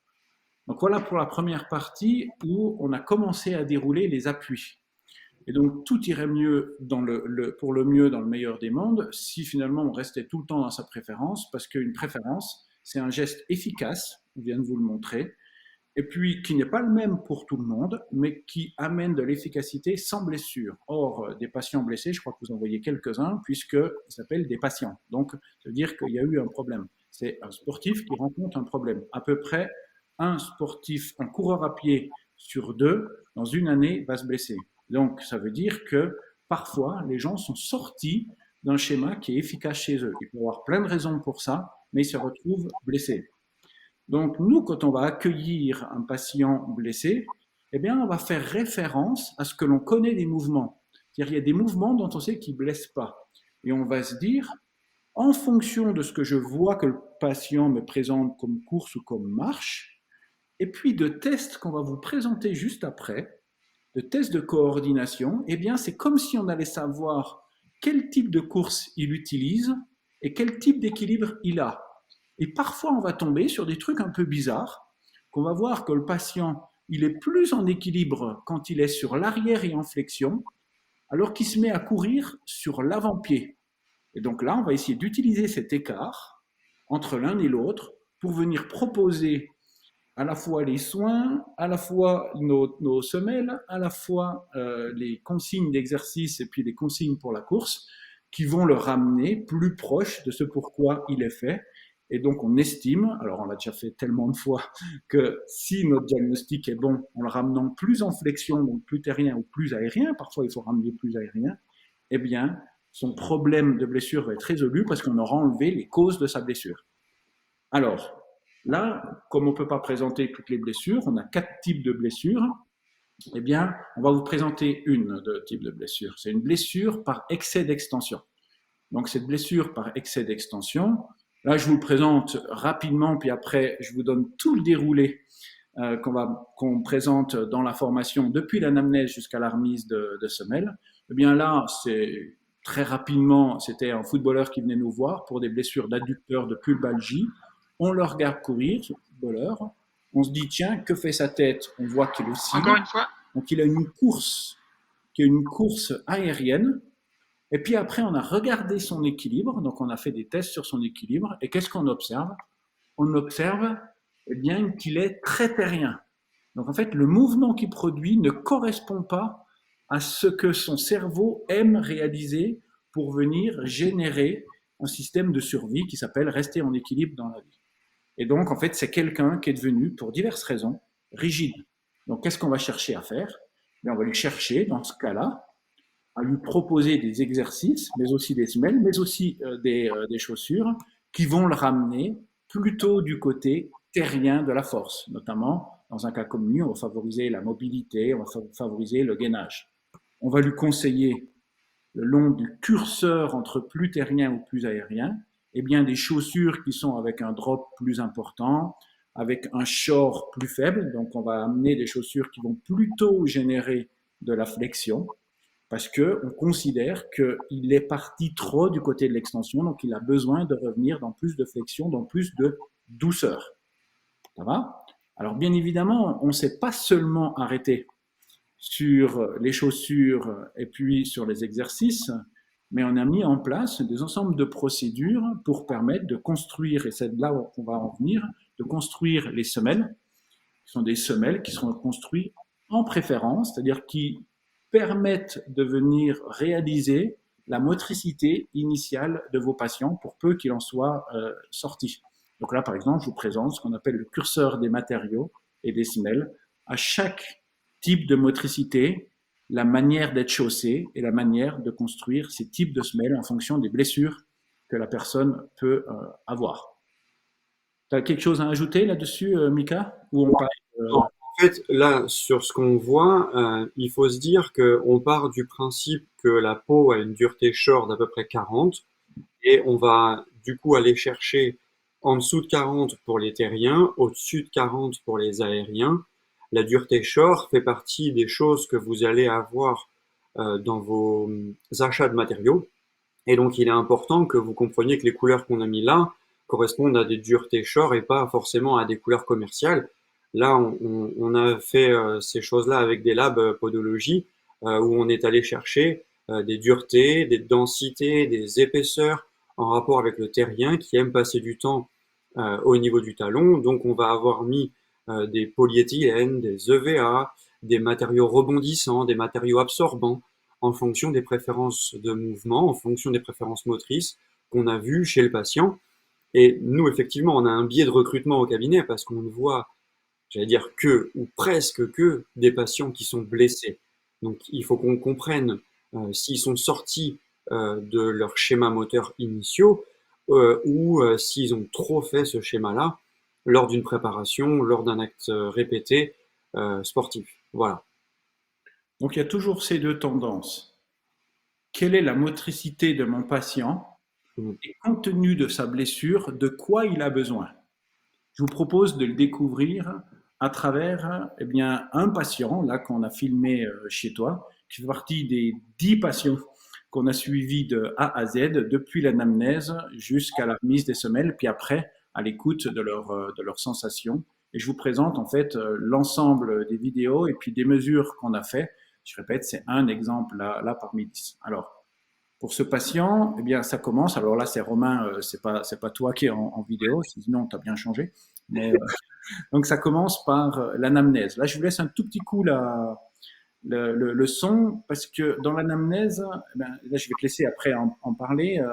A: Donc voilà pour la première partie où on a commencé à dérouler les appuis. Et donc tout irait mieux pour le mieux dans le meilleur des mondes si finalement on restait tout le temps dans sa préférence, parce qu'une préférence, c'est un geste efficace, on vient de vous le montrer, et puis qui n'est pas le même pour tout le monde, mais qui amène de l'efficacité sans blessure. Or, des patients blessés, je crois que vous en voyez quelques-uns, puisqu'ils s'appellent des patients. Donc, ça veut dire qu'il y a eu un problème. C'est un sportif qui rencontre un problème. À peu près un sportif, un coureur à pied sur deux, dans une année, va se blesser. Donc, ça veut dire que parfois, les gens sont sortis d'un schéma qui est efficace chez eux. Il peut y avoir plein de raisons pour ça, mais ils se retrouvent blessés. Donc, nous, quand on va accueillir un patient blessé, eh bien, on va faire référence à ce que l'on connaît des mouvements. C'est-à-dire, il y a des mouvements dont on sait qu'ils ne blessent pas. Et on va se dire, en fonction de ce que je vois que le patient me présente comme course ou comme marche, et puis de tests qu'on va vous présenter juste après, de tests de coordination, eh bien, c'est comme si on allait savoir quel type de course il utilise et quel type d'équilibre il a. Et parfois, on va tomber sur des trucs un peu bizarres, qu'on va voir que le patient, il est plus en équilibre quand il est sur l'arrière et en flexion, alors qu'il se met à courir sur l'avant-pied. Et donc là, on va essayer d'utiliser cet écart entre l'un et l'autre pour venir proposer à la fois les soins, à la fois nos semelles, à la fois les consignes d'exercice et puis les consignes pour la course qui vont le ramener plus proche de ce pourquoi il est fait. Et donc on estime, alors on l'a déjà fait tellement de fois, que si notre diagnostic est bon, en le ramenant plus en flexion, donc plus terrien ou plus aérien, parfois il faut ramener plus aérien, eh bien son problème de blessure va être résolu parce qu'on aura enlevé les causes de sa blessure. Alors, là, comme on ne peut pas présenter toutes les blessures, on a 4 types de blessures, eh bien, on va vous présenter une de type de blessure. C'est une blessure par excès d'extension. Donc, cette blessure par excès d'extension, là, je vous le présente rapidement, puis après, je vous donne tout le déroulé qu'on présente dans la formation depuis l'anamnèse jusqu'à la remise de semelles. Eh bien là, c'est très rapidement, c'était un footballeur qui venait nous voir pour des blessures d'adducteurs de pubalgie. On le regarde courir, ce footballeur. On se dit, tiens, que fait sa tête? On voit qu'il oscille.
C: Encore une fois.
A: Donc il a une course qui est une course aérienne. Et puis après, on a regardé son équilibre. Donc on a fait des tests sur son équilibre. Et qu'est-ce qu'on observe? On observe eh bien, qu'il est très terrien. Donc en fait, le mouvement qu'il produit ne correspond pas à ce que son cerveau aime réaliser pour venir générer un système de survie qui s'appelle rester en équilibre dans la vie. Et donc, en fait, c'est quelqu'un qui est devenu, pour diverses raisons, rigide. Donc, qu'est-ce qu'on va chercher à faire? Bien, on va lui chercher, dans ce cas-là, à lui proposer des exercices, mais aussi des semelles, mais aussi des chaussures qui vont le ramener plutôt du côté terrien de la force. Notamment, dans un cas comme lui, on va favoriser la mobilité, on va favoriser le gainage. On va lui conseiller, le long du curseur entre plus terrien ou plus aérien, eh bien des chaussures qui sont avec un drop plus important, avec un short plus faible. Donc, on va amener des chaussures qui vont plutôt générer de la flexion, parce qu'on considère qu'il est parti trop du côté de l'extension, donc il a besoin de revenir dans plus de flexion, dans plus de douceur. Ça va? Alors bien évidemment, on ne s'est pas seulement arrêté sur les chaussures et puis sur les exercices, mais on a mis en place des ensembles de procédures pour permettre de construire, et c'est là où on va en venir, de construire les semelles, qui sont des semelles qui seront construites en préférence, c'est-à-dire qui permettent de venir réaliser la motricité initiale de vos patients pour peu qu'il en soit sorti. Donc là, par exemple, je vous présente ce qu'on appelle le curseur des matériaux et des semelles. À chaque type de motricité, la manière d'être chaussé et la manière de construire ces types de semelles en fonction des blessures que la personne peut avoir. Tu as quelque chose à ajouter là-dessus, Mika? Ou on parle,
B: En fait, là, sur ce qu'on voit, il faut se dire qu'on part du principe que la peau a une dureté short d'à peu près 40 et on va du coup aller chercher en dessous de 40 pour les terriens, au-dessus de 40 pour les aériens. La dureté short fait partie des choses que vous allez avoir dans vos achats de matériaux. Et donc, il est important que vous compreniez que les couleurs qu'on a mis là correspondent à des duretés short et pas forcément à des couleurs commerciales. Là, on a fait ces choses-là avec des labs podologie où on est allé chercher des duretés, des densités, des épaisseurs en rapport avec le terrien qui aime passer du temps au niveau du talon. Donc, on va avoir mis des polyéthylènes, des EVA, des matériaux rebondissants, des matériaux absorbants, en fonction des préférences de mouvement, en fonction des préférences motrices qu'on a vues chez le patient. Et nous, effectivement, on a un biais de recrutement au cabinet parce qu'on ne voit, j'allais dire que, ou presque que, des patients qui sont blessés. Donc, il faut qu'on comprenne s'ils sont sortis de leurs schémas moteurs initiaux ou s'ils ont trop fait ce schéma-là lors d'une préparation, lors d'un acte répété sportif. Voilà.
A: Donc il y a toujours ces deux tendances. Quelle est la motricité de mon patient
B: Mm.
A: et compte tenu de sa blessure, de quoi il a besoin? Je vous propose de le découvrir à travers eh bien, un patient là qu'on a filmé chez toi, qui fait partie des 10 patients qu'on a suivis de A à Z, depuis l'anamnèse jusqu'à la remise des semelles, puis après à l'écoute de leurs sensations. Et je vous présente en fait l'ensemble des vidéos et puis des mesures qu'on a fait. Je répète, c'est un exemple là parmi 10. Alors, pour ce patient, eh bien, ça commence. Alors là, c'est Romain, c'est pas toi qui es en vidéo, sinon tu as bien changé. Mais donc ça commence par l'anamnèse. Là, je vous laisse un tout petit coup le son parce que dans l'anamnèse, eh ben, là, je vais te laisser après en parler,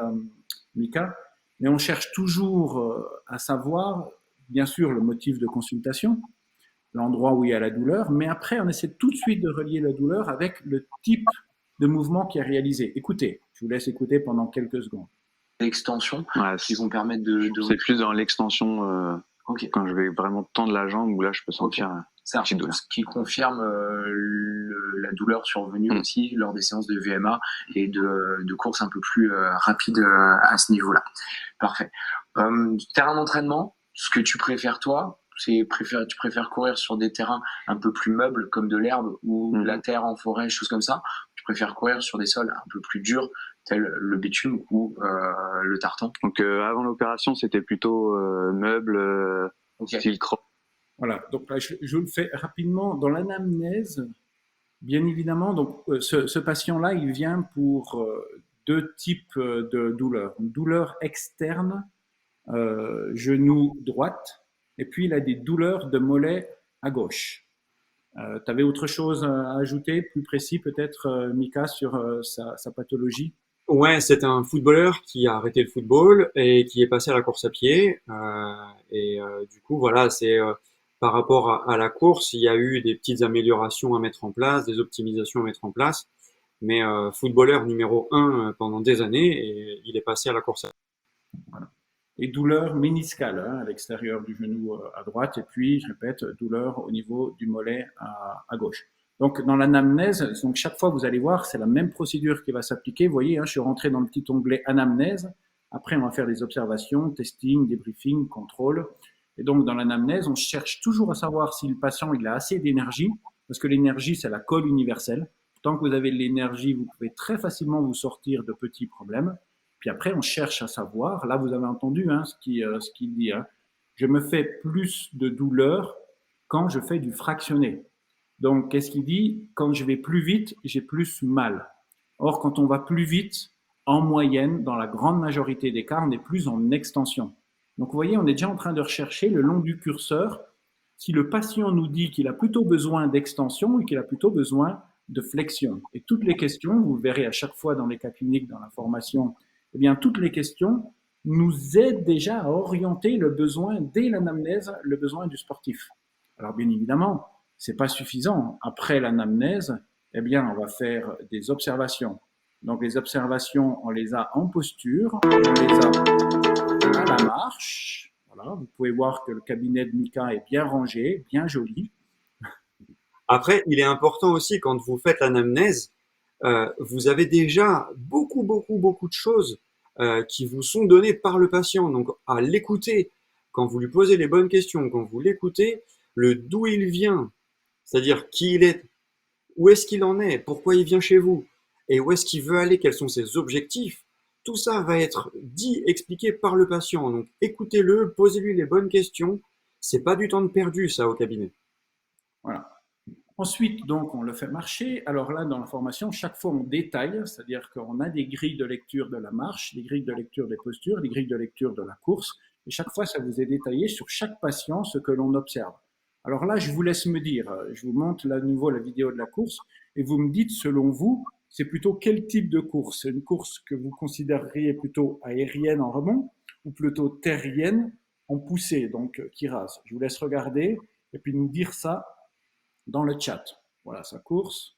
A: Mika. Mais on cherche toujours à savoir, bien sûr, le motif de consultation, l'endroit où il y a la douleur, mais après, on essaie tout de suite de relier la douleur avec le type de mouvement qui est réalisé. Écoutez, je vous laisse écouter pendant quelques secondes.
C: L'extension
D: Ouais,
C: qui vont permettre de...
D: c'est plus dans l'extension
C: Ok.
D: quand je vais vraiment tendre la jambe où là je peux sentir
C: C'est
D: petite douleur.
C: ce qui confirme la douleur survenue
D: Mm.
C: aussi lors des séances de VMA et de courses un peu plus rapides à ce niveau-là. Parfait. Terrain d'entraînement, ce que tu préfères toi, tu préfères courir sur des terrains un peu plus meubles comme de l'herbe ou de la terre en forêt, choses comme ça. Tu préfères courir sur des sols un peu plus durs, tel le bitume ou le tartan.
D: Donc avant l'opération c'était plutôt meuble,
C: Okay.
D: style croc.
A: Voilà, donc là, je le fais rapidement. Dans l'anamnèse, bien évidemment, donc, ce patient-là, il vient pour deux types de douleurs. Une douleur externe, genou droite, et puis il a des douleurs de mollet à gauche. Tu avais autre chose à ajouter, plus précis peut-être, Mika, sur sa pathologie?
B: Ouais, c'est un footballeur qui a arrêté le football et qui est passé à la course à pied. Du coup, voilà, c'est par rapport à la course, il y a eu des petites améliorations à mettre en place, des optimisations à mettre en place. Mais footballeur numéro un pendant des années et il est passé à la course à pied.
A: Voilà. Et douleur méniscale hein, à l'extérieur du genou à droite, et puis, je répète, douleur au niveau du mollet à gauche. Donc, dans l'anamnèse, donc chaque fois, vous allez voir, c'est la même procédure qui va s'appliquer. Vous voyez, hein, je suis rentré dans le petit onglet anamnèse. Après, on va faire des observations, testing, débriefing, contrôle. Et donc, dans l'anamnèse, on cherche toujours à savoir si le patient il a assez d'énergie, parce que l'énergie, c'est la colle universelle. Tant que vous avez de l'énergie, vous pouvez très facilement vous sortir de petits problèmes. Puis après, on cherche à savoir, là vous avez entendu hein, ce qu'il dit, hein, je me fais plus de douleur quand je fais du fractionné. Donc, qu'est-ce qu'il dit? Quand je vais plus vite, j'ai plus mal. Or, quand on va plus vite, en moyenne, dans la grande majorité des cas, on est plus en extension. Donc, vous voyez, on est déjà en train de rechercher le long du curseur si le patient nous dit qu'il a plutôt besoin d'extension ou qu'il a plutôt besoin de flexion. Et toutes les questions, vous verrez à chaque fois dans les cas cliniques, dans la formation, eh bien, toutes les questions nous aident déjà à orienter le besoin, dès l'anamnèse, le besoin du sportif. Alors, bien évidemment, c'est pas suffisant. Après l'anamnèse, eh bien, on va faire des observations. Donc, les observations, on les a en posture, on les a à la marche. Voilà, vous pouvez voir que le cabinet de Mika est bien rangé, bien joli.
B: Après, il est important aussi quand vous faites l'anamnèse, vous avez déjà beaucoup de choses qui vous sont données par le patient. Donc, à l'écouter, quand vous lui posez les bonnes questions, quand vous l'écoutez, le d'où il vient, c'est-à-dire qui il est, où est-ce qu'il en est, pourquoi il vient chez vous, et où est-ce qu'il veut aller, quels sont ses objectifs, tout ça va être dit, expliqué par le patient. Donc, écoutez-le, posez-lui les bonnes questions. C'est pas du temps de perdu, ça, au cabinet.
A: Voilà. Ensuite, donc, on le fait marcher. Alors là, dans la formation, chaque fois, on détaille, c'est-à-dire qu'on a des grilles de lecture de la marche, des grilles de lecture des postures, des grilles de lecture de la course. Et chaque fois, ça vous est détaillé sur chaque patient ce que l'on observe. Alors là, je vous laisse me dire, je vous montre à nouveau la vidéo de la course et vous me dites, selon vous, c'est plutôt quel type de course? Une course que vous considéreriez plutôt aérienne en rebond ou plutôt terrienne en poussée, donc qui rase. Je vous laisse regarder et puis nous dire ça dans le chat. Voilà sa course.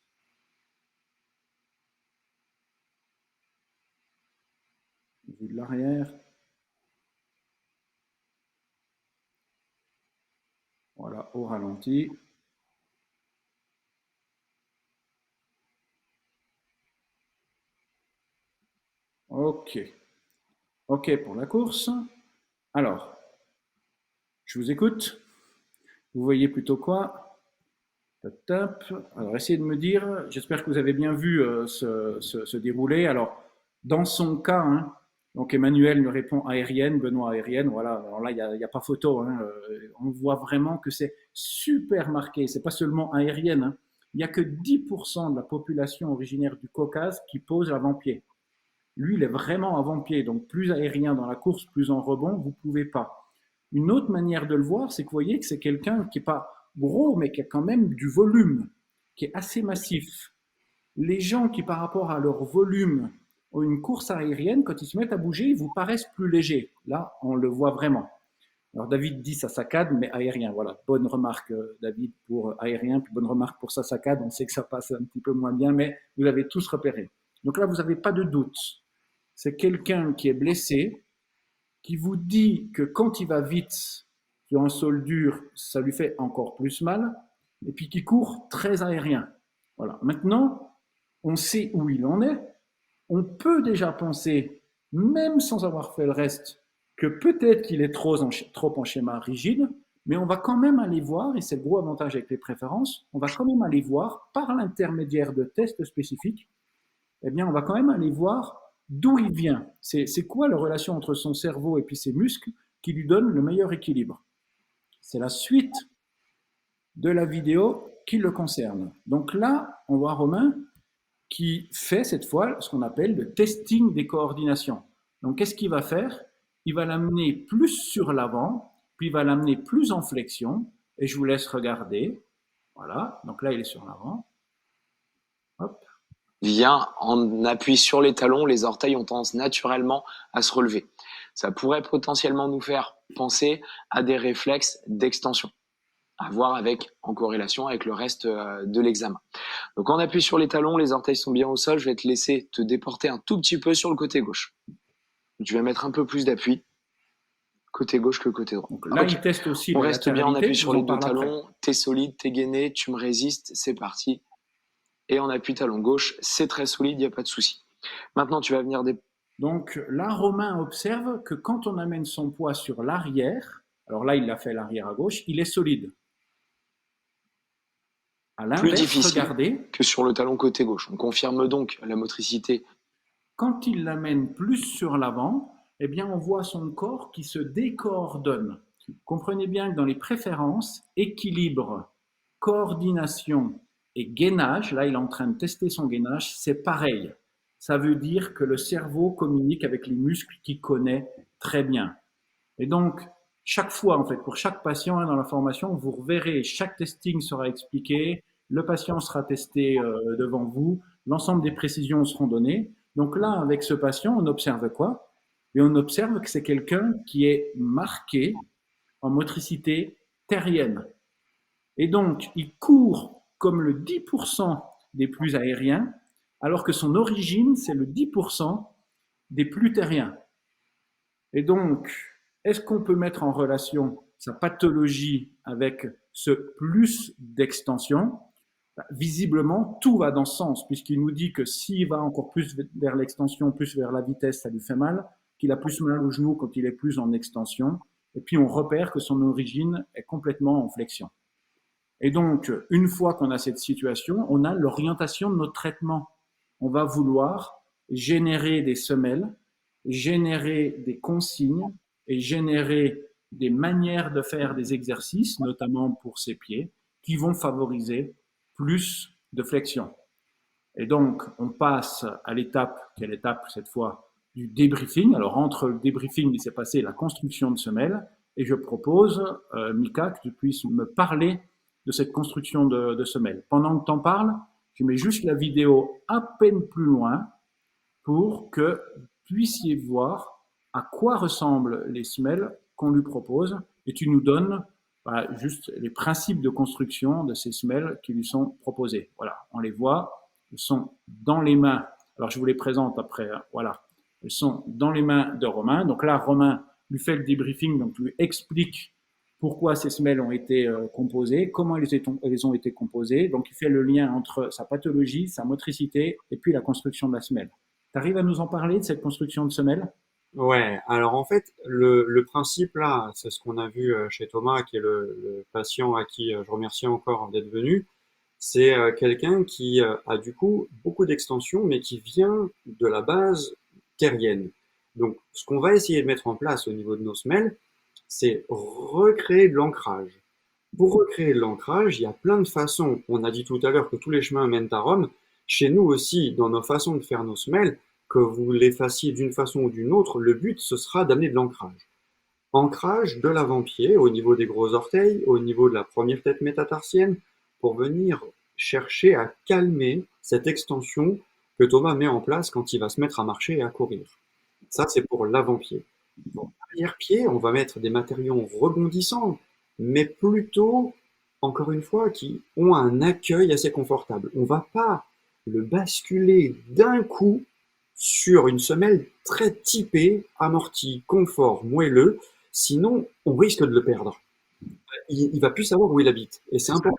A: Vue de l'arrière. Voilà, au ralenti. Ok. Ok pour la course. Alors, je vous écoute. Vous voyez plutôt quoi? Top. Alors, essayez de me dire. J'espère que vous avez bien vu se dérouler. Alors, dans son cas, hein, donc Emmanuel me répond aérienne, Benoît aérienne. Voilà. Alors là, il y a pas photo. Hein. On voit vraiment que c'est super marqué. C'est pas seulement aérienne. Hein. Il n'y a que 10% de la population originaire du Caucase qui pose l'avant-pied. Lui, il est vraiment avant-pied, donc plus aérien dans la course, plus en rebond, vous ne pouvez pas. Une autre manière de le voir, c'est que vous voyez que c'est quelqu'un qui n'est pas gros, mais qui a quand même du volume, qui est assez massif. Les gens qui, par rapport à leur volume, ont une course aérienne, quand ils se mettent à bouger, ils vous paraissent plus légers. Là, on le voit vraiment. Alors David dit sa saccade, mais aérien. Voilà, bonne remarque David pour aérien, puis bonne remarque pour sa saccade. On sait que ça passe un petit peu moins bien, mais vous avez tous repéré. Donc là, vous n'avez pas de doute. C'est quelqu'un qui est blessé, qui vous dit que quand il va vite sur un sol dur, ça lui fait encore plus mal, et puis qui court très aérien. Voilà. Maintenant, on sait où il en est. On peut déjà penser, même sans avoir fait le reste, que peut-être qu'il est trop en schéma rigide, mais on va quand même aller voir, et c'est le gros avantage avec les préférences, on va quand même aller voir, par l'intermédiaire de tests spécifiques, eh bien, on va quand même aller voir d'où il vient. C'est quoi la relation entre son cerveau et puis ses muscles qui lui donne le meilleur équilibre. C'est la suite de la vidéo qui le concerne. Donc là, on voit Romain qui fait cette fois ce qu'on appelle le testing des coordinations. Donc qu'est-ce qu'il va faire? Il va l'amener plus sur l'avant, puis il va l'amener plus en flexion, et je vous laisse regarder. Voilà, donc là il est sur l'avant. Hop.
C: Vient en appui sur les talons, les orteils ont tendance naturellement à se relever. Ça pourrait potentiellement nous faire penser à des réflexes d'extension, à voir avec, en corrélation avec le reste de l'examen. Donc on appuie sur les talons, les orteils sont bien au sol, je vais te laisser te déporter un tout petit peu sur le côté gauche. Tu vas mettre un peu plus d'appui, côté gauche que côté droit.
A: Donc là, il teste aussi
C: on
A: la
C: reste bien en
A: latéralité,
C: appui sur les deux
A: parle
C: talons, t'es solide, t'es gainé, tu me résistes, c'est parti. Et en appui talon gauche, c'est très solide, il n'y a pas de souci. Maintenant, tu vas venir des...
A: Donc là, Romain observe que quand on amène son poids sur l'arrière, alors là, il l'a fait l'arrière à gauche, il est solide. À
C: plus
A: l'inverse,
C: difficile
A: regardez,
C: que sur le talon côté gauche. On confirme donc la motricité.
A: quand il l'amène plus sur l'avant, eh bien, on voit son corps qui se décoordonne. Comprenez bien que dans les préférences, équilibre, coordination et gainage, là, il est en train de tester son gainage, c'est pareil. Ça veut dire que le cerveau communique avec les muscles qu'il connaît très bien. Et donc, chaque fois, en fait, pour chaque patient dans la formation, vous reverrez, chaque testing sera expliqué, le patient sera testé devant vous, l'ensemble des précisions seront données. Donc là, avec ce patient, on observe quoi? Et on observe que c'est quelqu'un qui est marqué en motricité terrienne. Et donc, il court comme le 10% des plus aériens, alors que son origine, c'est le 10% des plus terriens. Et donc, est-ce qu'on peut mettre en relation sa pathologie avec ce plus d'extension? Visiblement, tout va dans ce sens, puisqu'il nous dit que s'il va encore plus vers l'extension, plus vers la vitesse, ça lui fait mal, qu'il a plus mal au genou quand il est plus en extension, et puis on repère que son origine est complètement en flexion. Et donc, une fois qu'on a cette situation, on a l'orientation de notre traitement. On va vouloir générer des semelles, générer des consignes et générer des manières de faire des exercices, notamment pour ses pieds, qui vont favoriser plus de flexion. Et donc, on passe à l'étape, quelle étape cette fois, du débriefing. Alors, entre le débriefing, il s'est passé la construction de semelles, et je propose, Mika, que tu puisses me parler de cette construction de semelles. Pendant que tu en parles, je mets juste la vidéo à peine plus loin pour que vous puissiez voir à quoi ressemblent les semelles qu'on lui propose et tu nous donnes juste les principes de construction de ces semelles qui lui sont proposées. Voilà, on les voit, elles sont dans les mains. Alors je vous les présente après. Voilà, elles sont dans les mains de Romain. Donc là, Romain lui fait le debriefing, donc lui explique pourquoi ces semelles ont été composées, comment elles ont été composées. Donc il fait le lien entre sa pathologie, sa motricité et puis la construction de la semelle. Tu arrives à nous en parler de cette construction de semelle?
B: Ouais, alors en fait, le principe là, c'est ce qu'on a vu chez Thomas, qui est le patient à qui je remercie encore d'être venu. C'est quelqu'un qui a du coup beaucoup d'extensions, mais qui vient de la base terrienne. Donc, ce qu'on va essayer de mettre en place au niveau de nos semelles, c'est recréer de l'ancrage. Pour recréer de l'ancrage, il y a plein de façons. On a dit tout à l'heure que tous les chemins mènent à Rome. Chez nous aussi, dans nos façons de faire nos semelles, que vous les fassiez d'une façon ou d'une autre, le but, ce sera d'amener de l'ancrage. Ancrage de l'avant-pied, au niveau des gros orteils, au niveau de la première tête métatarsienne, pour venir chercher à calmer cette extension que Thomas met en place quand il va se mettre à marcher et à courir. Ça, c'est pour l'avant-pied. Pour l'arrière-pied, on va mettre des matériaux rebondissants, mais plutôt, encore une fois, qui ont un accueil assez confortable. On ne va pas le basculer d'un coup sur une semelle très typée, amortie, confort, moelleux, sinon on risque de le perdre. Il va plus savoir où il habite. Et c'est important.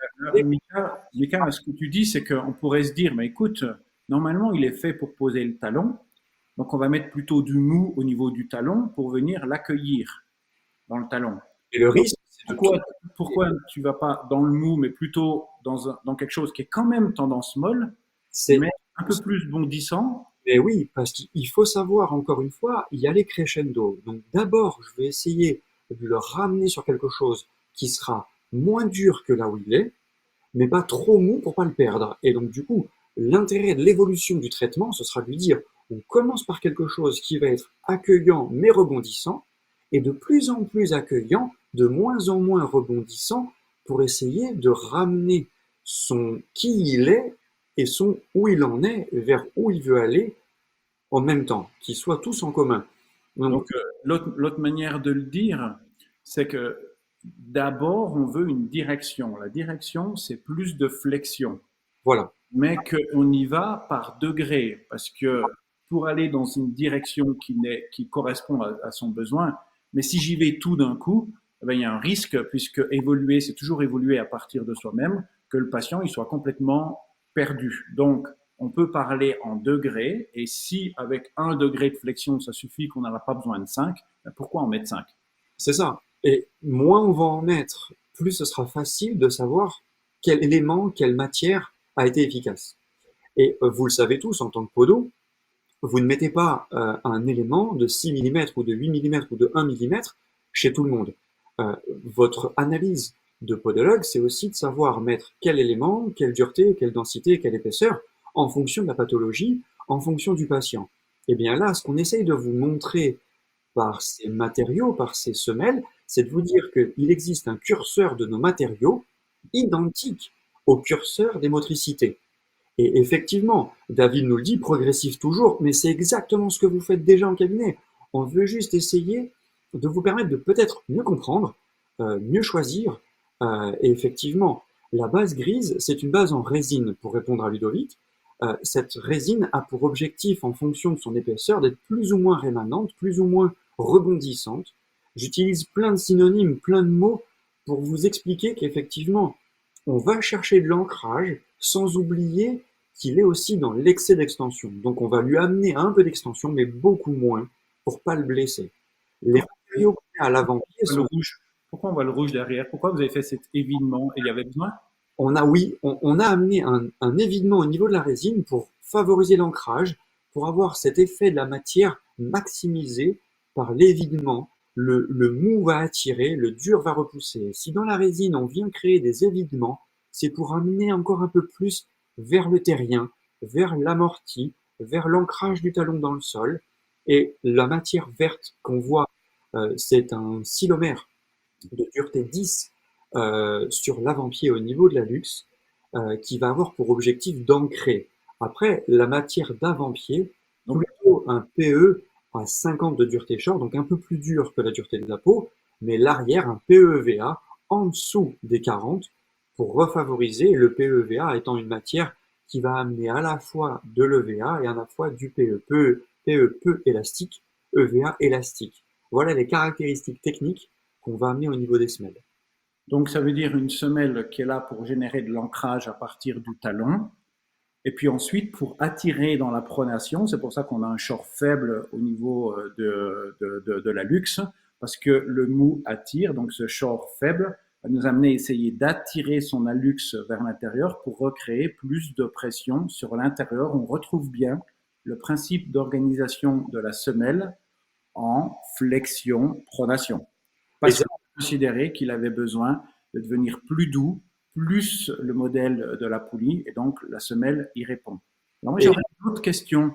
A: Mika, ce que tu dis, c'est qu'on pourrait se dire, mais écoute, normalement, il est fait pour poser le talon, donc on va mettre plutôt du mou au niveau du talon pour venir l'accueillir dans le talon.
B: Et le risque, c'est de
A: Pourquoi tu vas pas dans le mou, mais plutôt dans quelque chose qui est quand même tendance molle, mais un peu plus bondissant?
B: Mais oui, parce qu'il faut savoir, encore une fois, y aller crescendo. Donc d'abord, je vais essayer de le ramener sur quelque chose qui sera moins dur que là où il est, mais pas trop mou pour pas le perdre. Et donc du coup, l'intérêt de l'évolution du traitement, ce sera de lui dire, on commence par quelque chose qui va être accueillant mais rebondissant, et de plus en plus accueillant, de moins en moins rebondissant, pour essayer de ramener son qui il est et son où il en est vers où il veut aller en même temps, qu'ils soient tous en commun.
A: Donc l'autre manière de le dire, c'est que d'abord, on veut une direction. La direction, c'est plus de flexion,
B: voilà,
A: mais qu'on y va par degrés, parce que pour aller dans une direction qui correspond à son besoin, mais si j'y vais tout d'un coup, eh ben, il y a un risque, puisque évoluer, c'est toujours évoluer à partir de soi-même, que le patient il soit complètement perdu. Donc, on peut parler en degrés, et si avec 1 degré de flexion, ça suffit, qu'on n'en a pas besoin de 5, ben pourquoi en mettre 5?
B: c'est ça. Et moins on va en mettre, plus ce sera facile de savoir quel élément, quelle matière a été efficace. Et vous le savez tous, en tant que podo, vous ne mettez pas un élément de 6 mm ou de 8 mm ou de 1 mm chez tout le monde. Votre analyse de podologue, c'est aussi de savoir mettre quel élément, quelle dureté, quelle densité, quelle épaisseur, en fonction de la pathologie, en fonction du patient. Et bien là, ce qu'on essaye de vous montrer par ces matériaux, par ces semelles, c'est de vous dire qu'il existe un curseur de nos matériaux identique au curseur des motricités. Et effectivement, David nous le dit, progressif toujours, mais c'est exactement ce que vous faites déjà en cabinet. On veut juste essayer de vous permettre de peut-être mieux comprendre, mieux choisir. Et effectivement, la base grise, c'est une base en résine, pour répondre à Ludovic. Cette résine a pour objectif, en fonction de son épaisseur, d'être plus ou moins rémanente, plus ou moins rebondissante. J'utilise plein de synonymes, plein de mots pour vous expliquer qu'effectivement, on va chercher de l'ancrage sans oublier qu'il est aussi dans l'excès d'extension. Donc on va lui amener un peu d'extension, mais beaucoup moins, pour pas le blesser. Les matériaux qu'on a à l'avant-pied
A: Le
B: sont...
A: rouge. Pourquoi on voit le rouge derrière? Pourquoi vous avez fait cet évidement? Et il y avait besoin?
B: On a amené un évidement au niveau de la résine pour favoriser l'ancrage, pour avoir cet effet de la matière maximisé par l'évidement. Le mou va attirer, le dur va repousser. Si dans la résine, on vient créer des évidements, c'est pour amener encore un peu plus vers le terrien, vers l'amorti, vers l'ancrage du talon dans le sol. Et la matière verte qu'on voit, c'est un silomère. de dureté 10 sur l'avant-pied au niveau de l'hallux, qui va avoir pour objectif d'ancrer. Après, la matière d'avant-pied,
A: Donc,
B: plutôt un PE à 50 de dureté short, donc un peu plus dur que la dureté de la peau, mais l'arrière, un PEVA en dessous des 40 pour refavoriser le PEVA étant une matière qui va amener à la fois de l'EVA et à la fois du PE. PE peu élastique, EVA élastique. Voilà les caractéristiques techniques qu'on va amener au niveau des semelles.
A: donc, ça veut dire une semelle qui est là pour générer de l'ancrage à partir du talon. Et puis ensuite, pour attirer dans la pronation, c'est pour ça qu'on a un short faible au niveau de la luxe, parce que le mou attire, donc ce short faible va nous amener à essayer d'attirer son hallux vers l'intérieur pour recréer plus de pression sur l'intérieur. On retrouve bien le principe d'organisation de la semelle en flexion-pronation.
B: Et
A: Parce
B: ça,
A: qu'on a considéré qu'il avait besoin de devenir plus doux, plus le modèle de la poulie, et donc la semelle y répond. Alors moi,
B: et
A: j'aurais une autre question.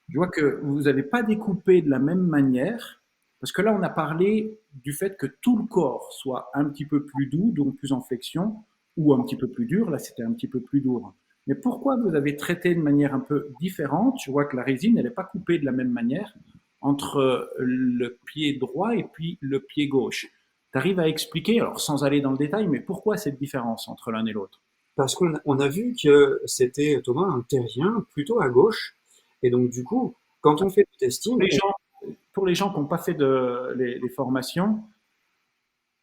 A: Je vois que vous n'avez pas découpé de la même manière, parce que là, on a parlé du fait que tout le corps soit un petit peu plus doux, donc plus en flexion, ou un petit peu plus dur. Là, c'était un petit peu plus dur. Mais pourquoi vous avez traité de manière un peu différente? Je vois que la résine, elle n'est pas coupée de la même manière entre le pied droit et puis le pied gauche. Tu arrives à expliquer, alors sans aller dans le détail, mais pourquoi cette différence entre l'un et l'autre?
B: parce qu'on a vu que c'était, Thomas, un terrien plutôt à gauche. Et donc, du coup, quand on fait du testing,
A: Les gens, pour les gens qui n'ont pas fait les formations,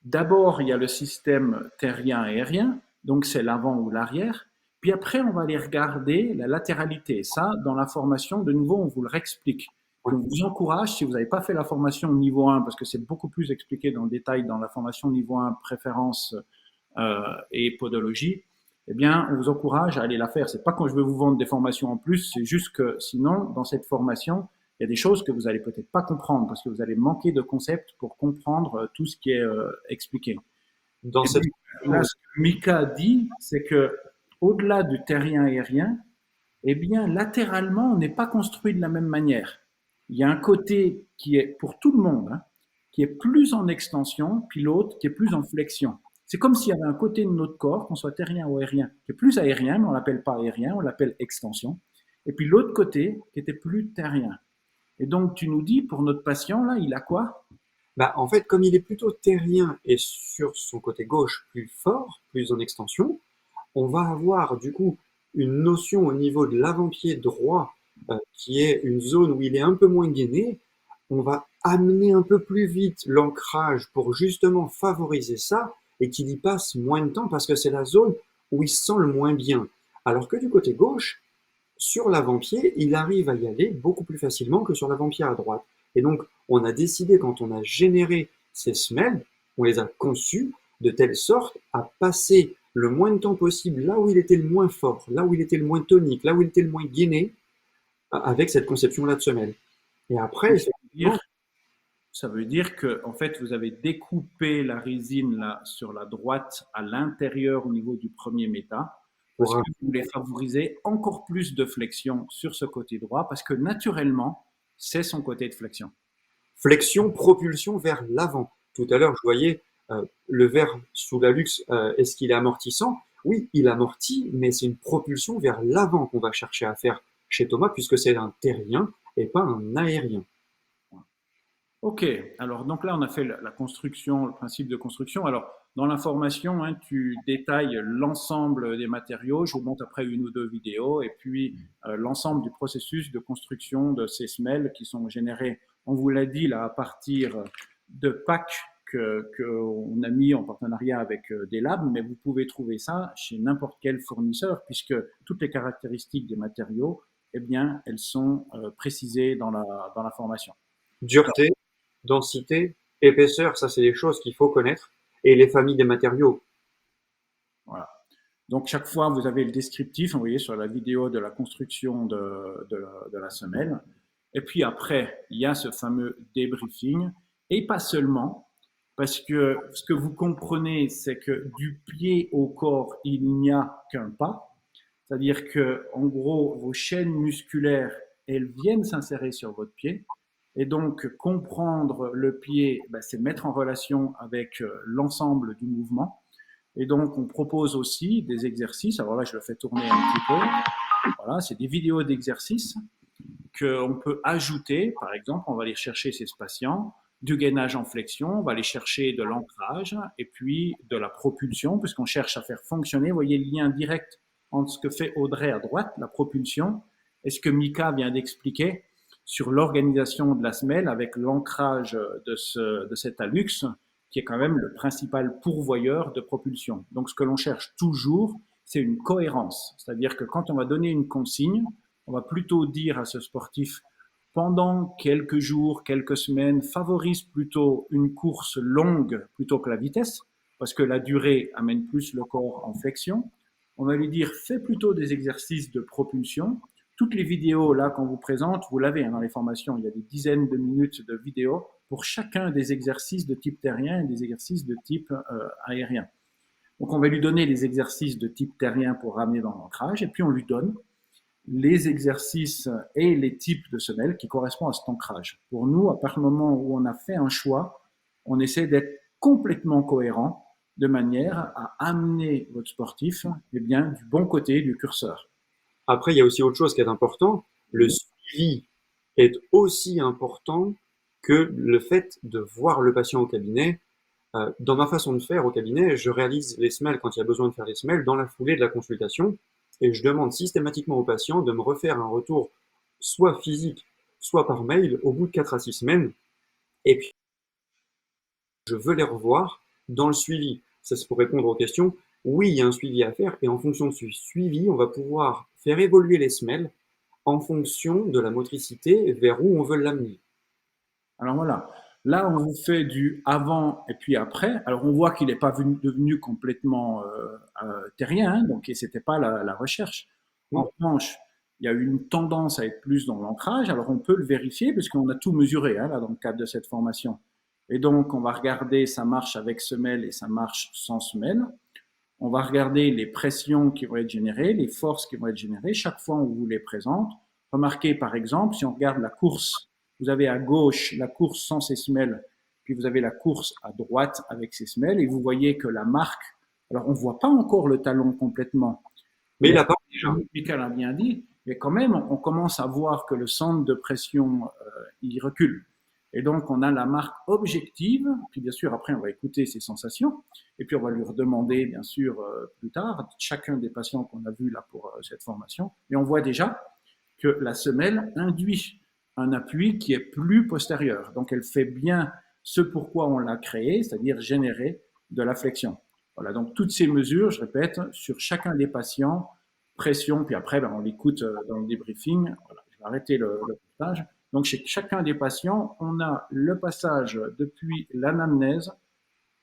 A: d'abord, il y a le système terrien-aérien, donc c'est l'avant ou l'arrière. Puis après, on va aller regarder la latéralité. Ça, dans la formation, de nouveau, on vous le réexplique. Puis on vous encourage, si vous n'avez pas fait la formation niveau 1, parce que c'est beaucoup plus expliqué dans le détail dans la formation niveau 1, préférence et podologie, eh bien, on vous encourage à aller la faire. C'est pas quand je vais vous vendre des formations en plus, c'est juste que sinon, dans cette formation, il y a des choses que vous allez peut-être pas comprendre parce que vous allez manquer de concepts pour comprendre tout ce qui est expliqué.
B: dans
A: Et
B: cette
A: puis, là,
B: formation,
A: ce que Mika dit, c'est que au-delà du terrien aérien, eh bien, latéralement, on n'est pas construit de la même manière. Il y a un côté qui est pour tout le monde, hein, qui est plus en extension, puis l'autre qui est plus en flexion. C'est comme s'il y avait un côté de notre corps, qu'on soit terrien ou aérien, qui est plus aérien, mais on l'appelle pas aérien, on l'appelle extension. Et puis l'autre côté qui était plus terrien. Et donc, tu nous dis, pour notre patient, là, il a quoi?
B: bah, en fait, comme il est plutôt terrien et sur son côté gauche plus fort, plus en extension, on va avoir du coup une notion au niveau de l'avant-pied droit qui est une zone où il est un peu moins gainé. On va amener un peu plus vite l'ancrage pour justement favoriser ça et qu'il y passe moins de temps parce que c'est la zone où il se sent le moins bien. Alors que du côté gauche, sur l'avant-pied, il arrive à y aller beaucoup plus facilement que sur l'avant-pied à droite. Et donc, on a décidé, quand on a généré ces semelles, on les a conçues de telle sorte à passer le moins de temps possible là où il était le moins fort, là où il était le moins tonique, là où il était le moins gainé, avec cette conception-là de semelle. Et après, effectivement,
A: Ça veut dire que, en fait, vous avez découpé la résine là, sur la droite à l'intérieur au niveau du premier méta, parce
B: pour
A: que vous voulez favoriser encore plus de flexion sur ce côté droit, parce que naturellement, c'est son côté de flexion.
B: flexion, propulsion vers l'avant. Tout à l'heure, je voyais le verre sous la luxe, est-ce qu'il est amortissant? Oui, il amortit, mais c'est une propulsion vers l'avant qu'on va chercher à faire chez Thomas, puisque c'est un terrien et pas un aérien.
A: Ok, alors donc là on a fait la construction, le principe de construction. Alors dans l'information, hein, tu détailles l'ensemble des matériaux. Je vous montre après une ou deux vidéos et puis l'ensemble du processus de construction de ces semelles qui sont générées. On vous l'a dit là à partir de packs qu'on a mis en partenariat avec des labs, mais vous pouvez trouver ça chez n'importe quel fournisseur puisque toutes les caractéristiques des matériaux, eh bien, elles sont précisées dans la formation.
B: Dureté, densité, épaisseur, ça c'est des choses qu'il faut connaître. Et les familles des matériaux.
A: Voilà. Donc, chaque fois, vous avez le descriptif, vous voyez, sur la vidéo de la construction de la semelle. Et puis après, il y a ce fameux débriefing. Et pas seulement, parce que ce que vous comprenez, c'est que du pied au corps, il n'y a qu'un pas. C'est-à-dire que, en gros, vos chaînes musculaires, elles viennent s'insérer sur votre pied. Et donc, comprendre le pied, ben, c'est mettre en relation avec l'ensemble du mouvement. Et donc, on propose aussi des exercices. Alors là, je le fais tourner un petit peu. Voilà, c'est des vidéos d'exercices qu'on peut ajouter. Par exemple, on va aller chercher ces patients du gainage en flexion, on va aller chercher de l'ancrage et puis de la propulsion, puisqu'on cherche à faire fonctionner. Vous voyez le lien direct entre ce que fait Audrey à droite, la propulsion, et ce que Mika vient d'expliquer sur l'organisation de la semelle avec l'ancrage de cet hallux, qui est quand même le principal pourvoyeur de propulsion. Donc, ce que l'on cherche toujours, c'est une cohérence. C'est-à-dire que quand on va donner une consigne, on va plutôt dire à ce sportif, pendant quelques jours, quelques semaines, favorise plutôt une course longue plutôt que la vitesse, parce que la durée amène plus le corps en flexion. On va lui dire, fais plutôt des exercices de propulsion. Toutes les vidéos là qu'on vous présente, vous l'avez dans les formations, il y a des dizaines de minutes de vidéos pour chacun des exercices de type terrien et des exercices de type aérien. Donc on va lui donner les exercices de type terrien pour ramener dans l'ancrage, et puis on lui donne les exercices et les types de semelles qui correspondent à cet ancrage. Pour nous, à partir du moment où on a fait un choix, on essaie d'être complètement cohérent de manière à amener votre sportif bien, du bon côté du curseur.
B: Après, il y a aussi autre chose qui est important. Le suivi est aussi important que le fait de voir le patient au cabinet. Dans ma façon de faire au cabinet, je réalise les semelles quand il y a besoin de faire les semelles dans la foulée de la consultation et je demande systématiquement au patient de me refaire un retour soit physique, soit par mail au bout de 4 à 6 semaines. Et puis, je veux les revoir dans le suivi. Ça, c'est pour répondre aux questions. Oui, il y a un suivi à faire et en fonction de ce suivi, on va pouvoir faire évoluer les semelles en fonction de la motricité vers où on veut l'amener.
A: Alors voilà, là on vous fait du avant et puis après. Alors on voit qu'il n'est pas devenu complètement terrien, hein, donc c'était pas la recherche. En revanche, il y a eu une tendance à être plus dans l'ancrage. Alors on peut le vérifier puisqu'on a tout mesuré hein, là, dans le cadre de cette formation. Et donc on va regarder ça marche avec semelle et ça marche sans semelle. On va regarder les pressions qui vont être générées, les forces qui vont être générées chaque fois on vous les présente. Remarquez par exemple, si on regarde la course, vous avez à gauche la course sans ses semelles, puis vous avez la course à droite avec ses semelles, et vous voyez que la marque, alors on ne voit pas encore le talon complètement,
B: mais il a pas déjà.
A: Michael a bien dit, mais quand même on commence à voir que le centre de pression il recule. Et donc, on a la marque objective, puis bien sûr, après, on va écouter ses sensations, et puis on va lui redemander, bien sûr, plus tard, chacun des patients qu'on a vus là pour cette formation, et on voit déjà que la semelle induit un appui qui est plus postérieur. Donc, elle fait bien ce pourquoi on l'a créée, c'est-à-dire générer de la flexion. Voilà, donc toutes ces mesures, je répète, sur chacun des patients, pression, puis après, ben, on l'écoute dans le débriefing. Voilà, je vais arrêter le partage. Donc, chez chacun des patients, on a le passage depuis l'anamnèse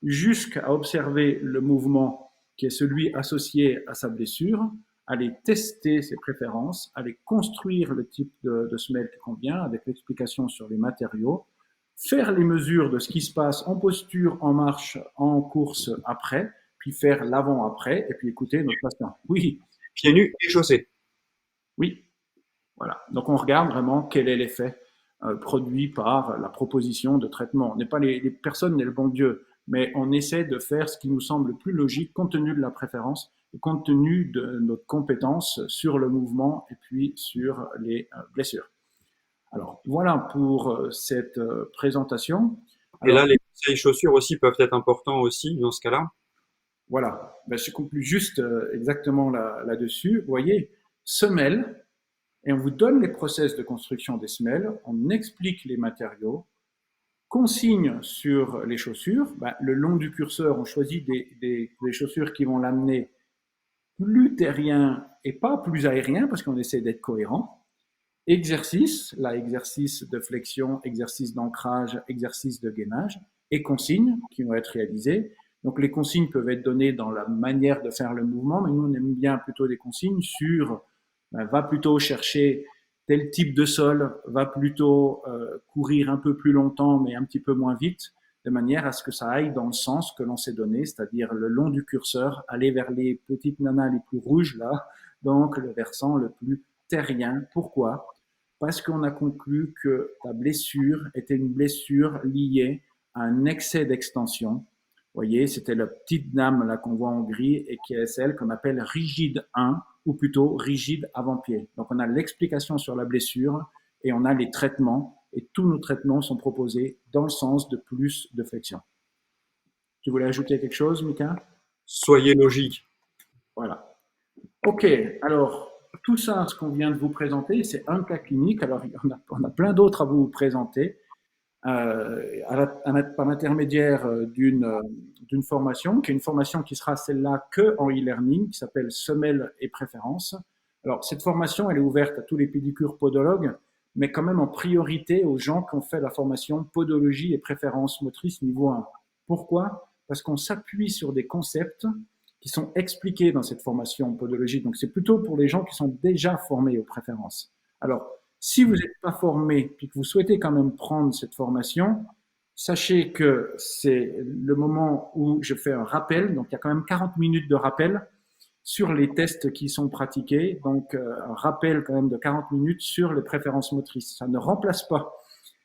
A: jusqu'à observer le mouvement qui est celui associé à sa blessure, aller tester ses préférences, aller construire le type de semelle qui convient avec l'explication sur les matériaux, faire les mesures de ce qui se passe en posture, en marche, en course après, puis faire l'avant-après, et puis écouter notre patient. Oui.
B: Pieds nus et chaussés.
A: Oui. Voilà. Donc on regarde vraiment quel est l'effet produit par la proposition de traitement. On n'est pas les personnes n'est le bon Dieu, mais on essaie de faire ce qui nous semble le plus logique compte tenu de la préférence et compte tenu de notre compétence sur le mouvement et puis sur les blessures. Alors voilà pour cette présentation. Alors,
B: et là, les conseils chaussures aussi peuvent être importants aussi dans ce cas-là.
A: Voilà, ben, je conclue juste exactement là-dessus. Vous voyez, semelle, et on vous donne les process de construction des semelles, on explique les matériaux, consigne sur les chaussures. Ben, le long du curseur, on choisit des chaussures qui vont l'amener plus terrien et pas plus aérien, parce qu'on essaie d'être cohérent. Exercice, là, exercice de flexion, exercice d'ancrage, exercice de gainage, et consignes qui vont être réalisées. Donc les consignes peuvent être données dans la manière de faire le mouvement, mais nous on aime bien plutôt des consignes sur va plutôt chercher tel type de sol, va plutôt courir un peu plus longtemps mais un petit peu moins vite, de manière à ce que ça aille dans le sens que l'on s'est donné, c'est-à-dire le long du curseur, aller vers les petites nanas les plus rouges là, donc le versant le plus terrien. Pourquoi ? parce qu'on a conclu que ta blessure était une blessure liée à un excès d'extension. Vous voyez, c'était la petite dame là qu'on voit en gris et qui est celle qu'on appelle rigide 1 ou plutôt rigide avant-pied. Donc on a l'explication sur la blessure et on a les traitements et tous nos traitements sont proposés dans le sens de plus de flexion. Tu voulais ajouter quelque chose, Mika?
B: Soyez logique.
A: Voilà. Ok, alors tout ça, ce qu'on vient de vous présenter, c'est un cas clinique. Alors on a plein d'autres à vous présenter par l'intermédiaire d'une formation, qui est une formation qui sera celle-là que en e-learning, qui s'appelle Semelles et préférences. Alors cette formation, elle est ouverte à tous les pédicures podologues, mais quand même en priorité aux gens qui ont fait la formation podologie et préférences motrices niveau 1. Pourquoi? Parce qu'on s'appuie sur des concepts qui sont expliqués dans cette formation podologie. Donc, c'est plutôt pour les gens qui sont déjà formés aux préférences. Alors, si vous n'êtes pas formé puis que vous souhaitez quand même prendre cette formation, sachez que c'est le moment où je fais un rappel. Donc, il y a quand même 40 minutes de rappel sur les tests qui sont pratiqués. Donc, un rappel quand même de 40 minutes sur les préférences motrices. Ça ne remplace pas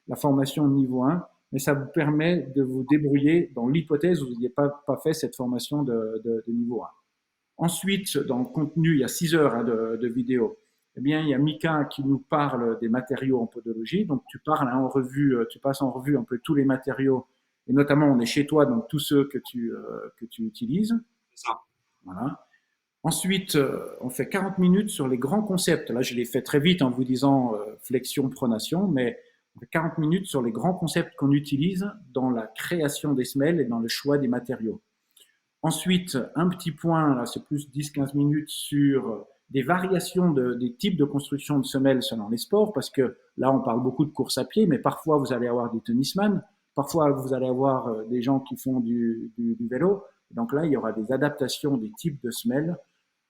A: la formation niveau 1, mais ça vous permet de vous débrouiller dans l'hypothèse où vous n'ayez pas fait cette formation de niveau 1. Ensuite, dans le contenu, il y a 6 heures de vidéo. Eh bien, il y a Mika qui nous parle des matériaux en podologie. Donc, tu passes en revue un peu tous les matériaux, et notamment, on est chez toi, donc tous ceux que tu utilises.
B: C'est ça.
A: Voilà. Ensuite, on fait 40 minutes sur les grands concepts. Là, je l'ai fait très vite en vous disant flexion, pronation, mais 40 minutes sur les grands concepts qu'on utilise dans la création des semelles et dans le choix des matériaux. Ensuite, un petit point, là c'est plus 10-15 minutes sur des variations des types de construction de semelles selon les sports, parce que là on parle beaucoup de course à pied, mais parfois vous allez avoir des tennisman, parfois vous allez avoir des gens qui font du vélo. Donc là, il y aura des adaptations des types de semelles,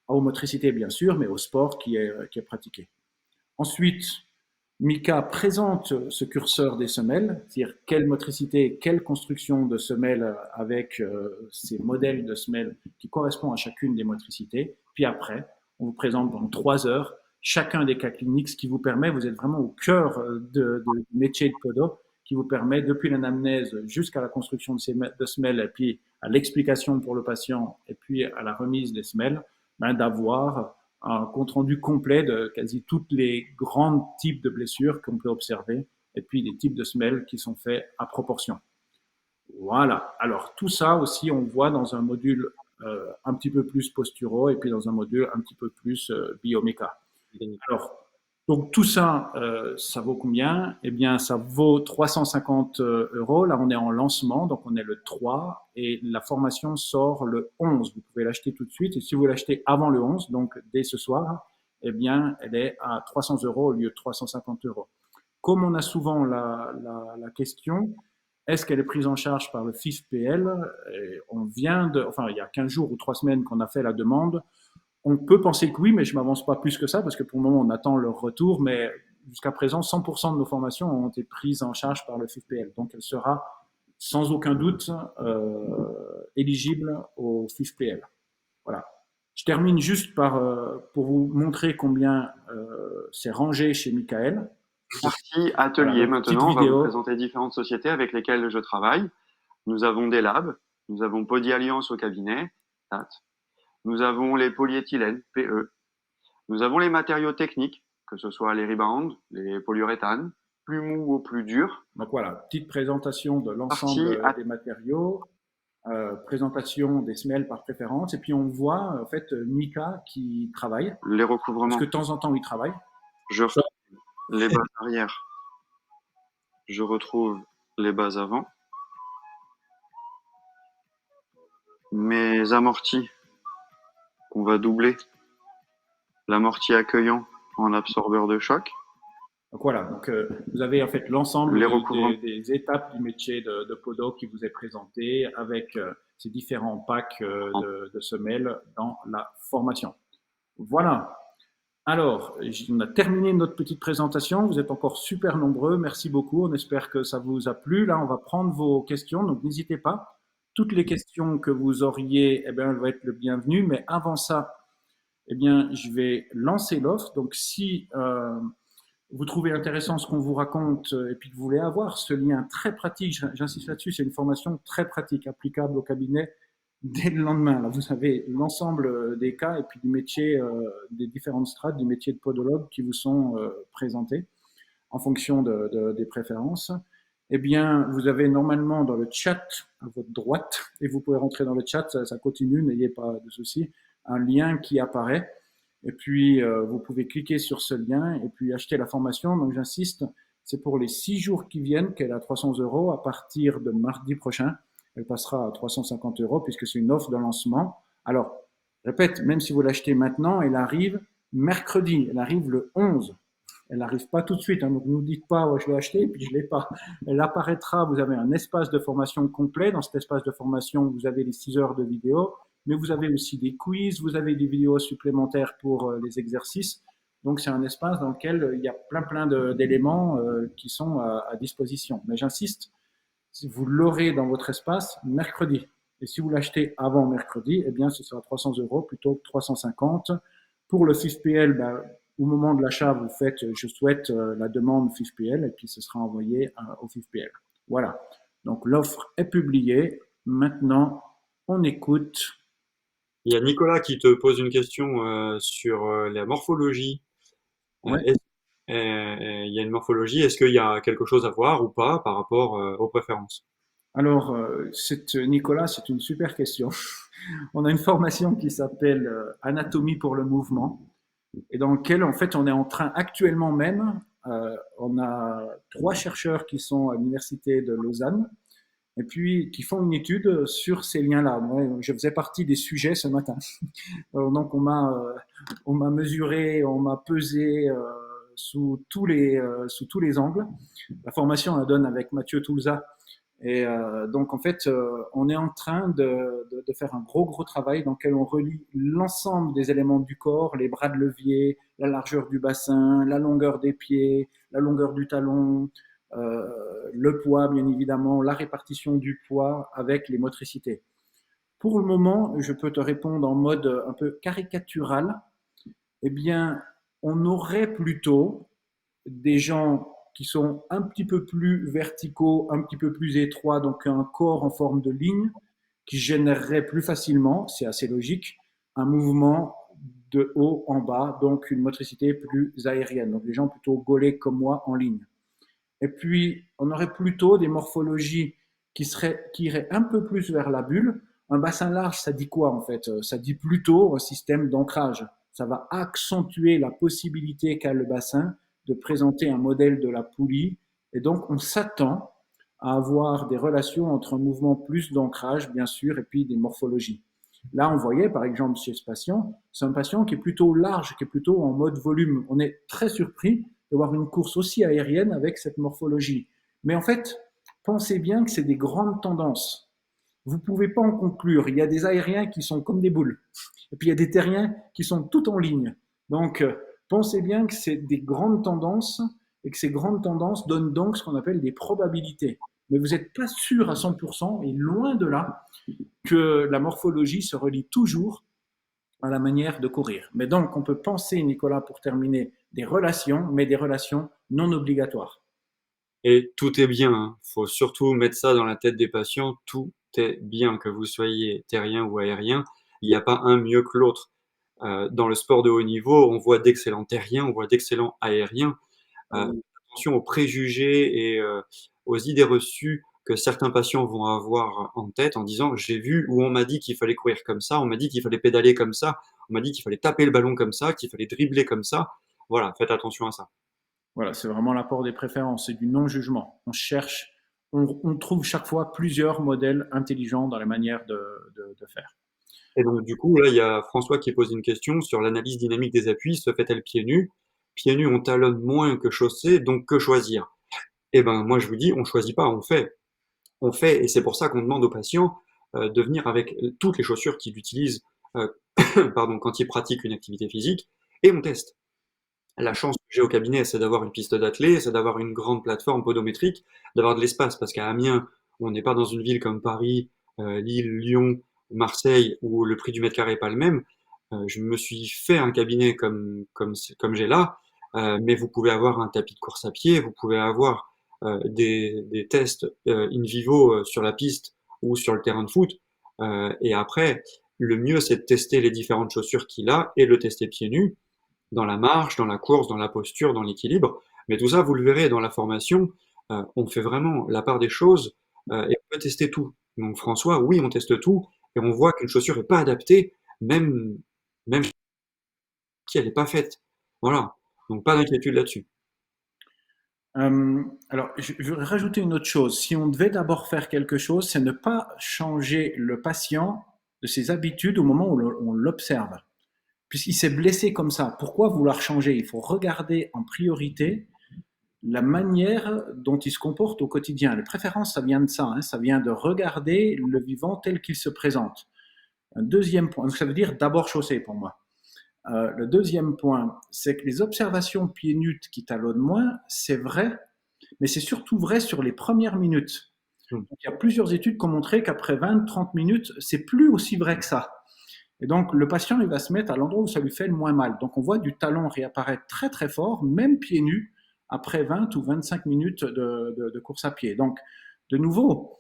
A: aux motricités bien sûr, mais au sport qui est pratiqué. Ensuite, Mika présente ce curseur des semelles, c'est-à-dire quelle motricité, quelle construction de semelles avec ces modèles de semelles qui correspondent à chacune des motricités. Puis après, on vous présente dans 3 heures chacun des cas cliniques, ce qui vous permet, vous êtes vraiment au cœur du métier de podo, qui vous permet depuis l'anamnèse jusqu'à la construction de semelles et puis à l'explication pour le patient et puis à la remise des semelles, d'avoir un compte-rendu complet de quasi toutes les grands types de blessures qu'on peut observer et puis des types de semelles qui sont faits à proportion. Voilà. Alors, tout ça aussi, on voit dans un module un petit peu plus posturo et puis dans un module un petit peu plus bioméca. Alors, donc tout ça, ça vaut combien? Eh bien, ça vaut 350 euros. Là, on est en lancement, donc on est le 3 et la formation sort le 11. Vous pouvez l'acheter tout de suite et si vous l'achetez avant le 11, donc dès ce soir, eh bien, elle est à 300 euros au lieu de 350 euros. Comme on a souvent la question, est-ce qu'elle est prise en charge par le FIFPL? Il y a 15 jours ou 3 semaines qu'on a fait la demande. On peut penser que oui, mais je ne m'avance pas plus que ça parce que pour le moment, on attend leur retour. Mais jusqu'à présent, 100% de nos formations ont été prises en charge par le FIFPL. Donc, elle sera sans aucun doute éligible au FIFPL. Voilà. Je termine juste pour vous montrer combien c'est rangé chez Michael.
D: Partie atelier maintenant, on va vous présenter différentes sociétés avec lesquelles je travaille. Nous avons des labs, nous avons Podi Alliance au cabinet, nous avons les polyéthylènes, PE, nous avons les matériaux techniques, que ce soit les rebounds, les polyuréthanes, plus mous ou plus durs.
A: Donc voilà, petite présentation de l'ensemble des matériaux, présentation des semelles par préférence, et puis on voit en fait Mika qui travaille.
D: Les recouvrements.
A: Parce que de temps en temps, il travaille.
D: Je retrouve les bases arrière. Je retrouve les bases avant. Mes amortis qu'on va doubler. L'amorti accueillant en absorbeur de choc.
A: Donc voilà, donc vous avez en fait l'ensemble des étapes du métier de podo qui vous est présenté avec ces différents packs de semelles dans la formation. Voilà. Alors, on a terminé notre petite présentation. Vous êtes encore super nombreux. Merci beaucoup. On espère que ça vous a plu. Là, on va prendre vos questions. Donc, n'hésitez pas. Toutes les questions que vous auriez, eh bien, elles vont être le bienvenu. Mais avant ça, eh bien, je vais lancer l'offre. Donc, si vous trouvez intéressant ce qu'on vous raconte et puis que vous voulez avoir ce lien très pratique, j'insiste là-dessus, c'est une formation très pratique, applicable au cabinet dès le lendemain. Là, vous avez l'ensemble des cas et puis du métier, des différentes strates du métier de podologue qui vous sont présentés en fonction des préférences. Eh bien, vous avez normalement dans le chat à votre droite, et vous pouvez rentrer dans le chat, ça continue, n'ayez pas de souci, un lien qui apparaît. Et puis, vous pouvez cliquer sur ce lien et puis acheter la formation. Donc, j'insiste, c'est pour les 6 jours qui viennent qu'elle est à 300 euros. À partir de mardi prochain, elle passera à 350 euros puisque c'est une offre de lancement. Alors, je répète, même si vous l'achetez maintenant, elle arrive mercredi, elle arrive le 11. Elle n'arrive pas tout de suite, hein, donc ne nous dites pas ouais, je l'ai acheté et puis je ne l'ai pas. Elle apparaîtra, vous avez un espace de formation complet. Dans cet espace de formation, vous avez les 6 heures de vidéo, mais vous avez aussi des quiz, vous avez des vidéos supplémentaires pour les exercices. Donc c'est un espace dans lequel il y a plein d'éléments qui sont à disposition. Mais j'insiste, vous l'aurez dans votre espace mercredi. Et si vous l'achetez avant mercredi, eh bien ce sera 300 euros plutôt que 350. Pour le FIFPL, ben, au moment de l'achat, vous faites je souhaite la demande FIFPL et puis ce sera envoyé au FIFPL. Voilà. Donc l'offre est publiée. Maintenant, on écoute.
B: Il y a Nicolas qui te pose une question sur la morphologie.
A: Ouais.
B: Il y a une morphologie, est-ce qu'il y a quelque chose à voir ou pas par rapport aux préférences?
A: Alors, Nicolas, c'est une super question. On a une formation qui s'appelle Anatomie pour le mouvement et dans lequel, en fait, on est en train actuellement même, on a 3 chercheurs qui sont à l'université de Lausanne et puis qui font une étude sur ces liens-là. Moi, je faisais partie des sujets ce matin. Donc, on m'a mesuré, on m'a pesé sous tous les angles. La formation, on la donne avec Mathieu Toulza. Et donc, en fait, on est en train de faire un gros travail dans lequel on relie l'ensemble des éléments du corps, les bras de levier, la largeur du bassin, la longueur des pieds, la longueur du talon, le poids, bien évidemment, la répartition du poids avec les motricités. Pour le moment, je peux te répondre en mode un peu caricatural. Eh bien, on aurait plutôt des gens qui sont un petit peu plus verticaux, un petit peu plus étroits, donc un corps en forme de ligne, qui générerait plus facilement, c'est assez logique, un mouvement de haut en bas, donc une motricité plus aérienne. Donc des gens plutôt gaulés comme moi en ligne. Et puis, on aurait plutôt des morphologies qui iraient un peu plus vers la bulle. Un bassin large, ça dit quoi en fait? Ça dit plutôt un système d'ancrage. Ça va accentuer la possibilité qu'a le bassin de présenter un modèle de la poulie. Et donc, on s'attend à avoir des relations entre un mouvement plus d'ancrage, bien sûr, et puis des morphologies. Là, on voyait, par exemple, chez ce patient, c'est un patient qui est plutôt large, qui est plutôt en mode volume. On est très surpris de voir une course aussi aérienne avec cette morphologie. Mais en fait, pensez bien que c'est des grandes tendances. Vous ne pouvez pas en conclure. Il y a des aériens qui sont comme des boules. Et puis il y a des terriens qui sont tout en ligne. Donc, pensez bien que c'est des grandes tendances et que ces grandes tendances donnent donc ce qu'on appelle des probabilités. Mais vous n'êtes pas sûr à 100%, et loin de là, que la morphologie se relie toujours à la manière de courir. Mais donc, on peut penser, Nicolas, pour terminer, des relations, mais des relations non obligatoires.
B: Et tout est bien, hein. Faut surtout mettre ça dans la tête des patients. Tout est bien, que vous soyez terrien ou aérien. Il n'y a pas un mieux que l'autre. Dans le sport de haut niveau, on voit d'excellents terriens, on voit d'excellents aériens. Attention aux préjugés et aux idées reçues que certains patients vont avoir en tête en disant j'ai vu ou on m'a dit qu'il fallait courir comme ça, on m'a dit qu'il fallait pédaler comme ça, on m'a dit qu'il fallait taper le ballon comme ça, qu'il fallait dribbler comme ça. Voilà, faites attention à ça.
A: Voilà, c'est vraiment l'apport des préférences, c'est du non-jugement. On cherche, on trouve chaque fois plusieurs modèles intelligents dans la manière de faire.
B: Et donc du coup, là, il y a François qui pose une question sur l'analyse dynamique des appuis, se fait-elle pieds nus? Pieds nus, on talonne moins que chaussés, donc que choisir? Eh ben, moi je vous dis, on choisit pas, on fait. On fait, et c'est pour ça qu'on demande aux patients de venir avec toutes les chaussures qu'ils utilisent euh, pardon, quand ils pratiquent une activité physique, et on teste. La chance que j'ai au cabinet, c'est d'avoir une piste d'athlée, c'est d'avoir une grande plateforme podométrique, d'avoir de l'espace, parce qu'à Amiens, on n'est pas dans une ville comme Paris, Lille, Lyon, Marseille, où le prix du mètre carré n'est pas le même. Je me suis fait un cabinet comme j'ai là, mais vous pouvez avoir un tapis de course à pied, vous pouvez avoir des tests in vivo sur la piste ou sur le terrain de foot. Et après, le mieux, c'est de tester les différentes chaussures qu'il a et le tester pieds nus, dans la marche, dans la course, dans la posture, dans l'équilibre. Mais tout ça, vous le verrez dans la formation, on fait vraiment la part des choses et on peut tester tout. Donc François, oui, on teste tout et on voit qu'une chaussure n'est pas adaptée, même si elle n'est pas faite. Voilà. Donc pas d'inquiétude là-dessus.
A: Alors, je voudrais rajouter une autre chose. Si on devait d'abord faire quelque chose, c'est ne pas changer le patient de ses habitudes au moment où on l'observe. Puisqu'il s'est blessé comme ça, pourquoi vouloir changer? Il faut regarder en priorité la manière dont il se comporte au quotidien. Les préférences, ça vient de ça, hein, ça vient de regarder le vivant tel qu'il se présente. Un deuxième point, donc ça veut dire d'abord chausser pour moi. Le deuxième point, c'est que les observations pieds nus qui talonnent moins, c'est vrai, mais c'est surtout vrai sur les premières minutes. Donc, il y a plusieurs études qui ont montré qu'après 20-30 minutes, c'est plus aussi vrai que ça. Et donc, le patient, il va se mettre à l'endroit où ça lui fait le moins mal. Donc, on voit du talon réapparaître très, très fort, même pieds nus, après 20 ou 25 minutes de course à pied. Donc, de nouveau,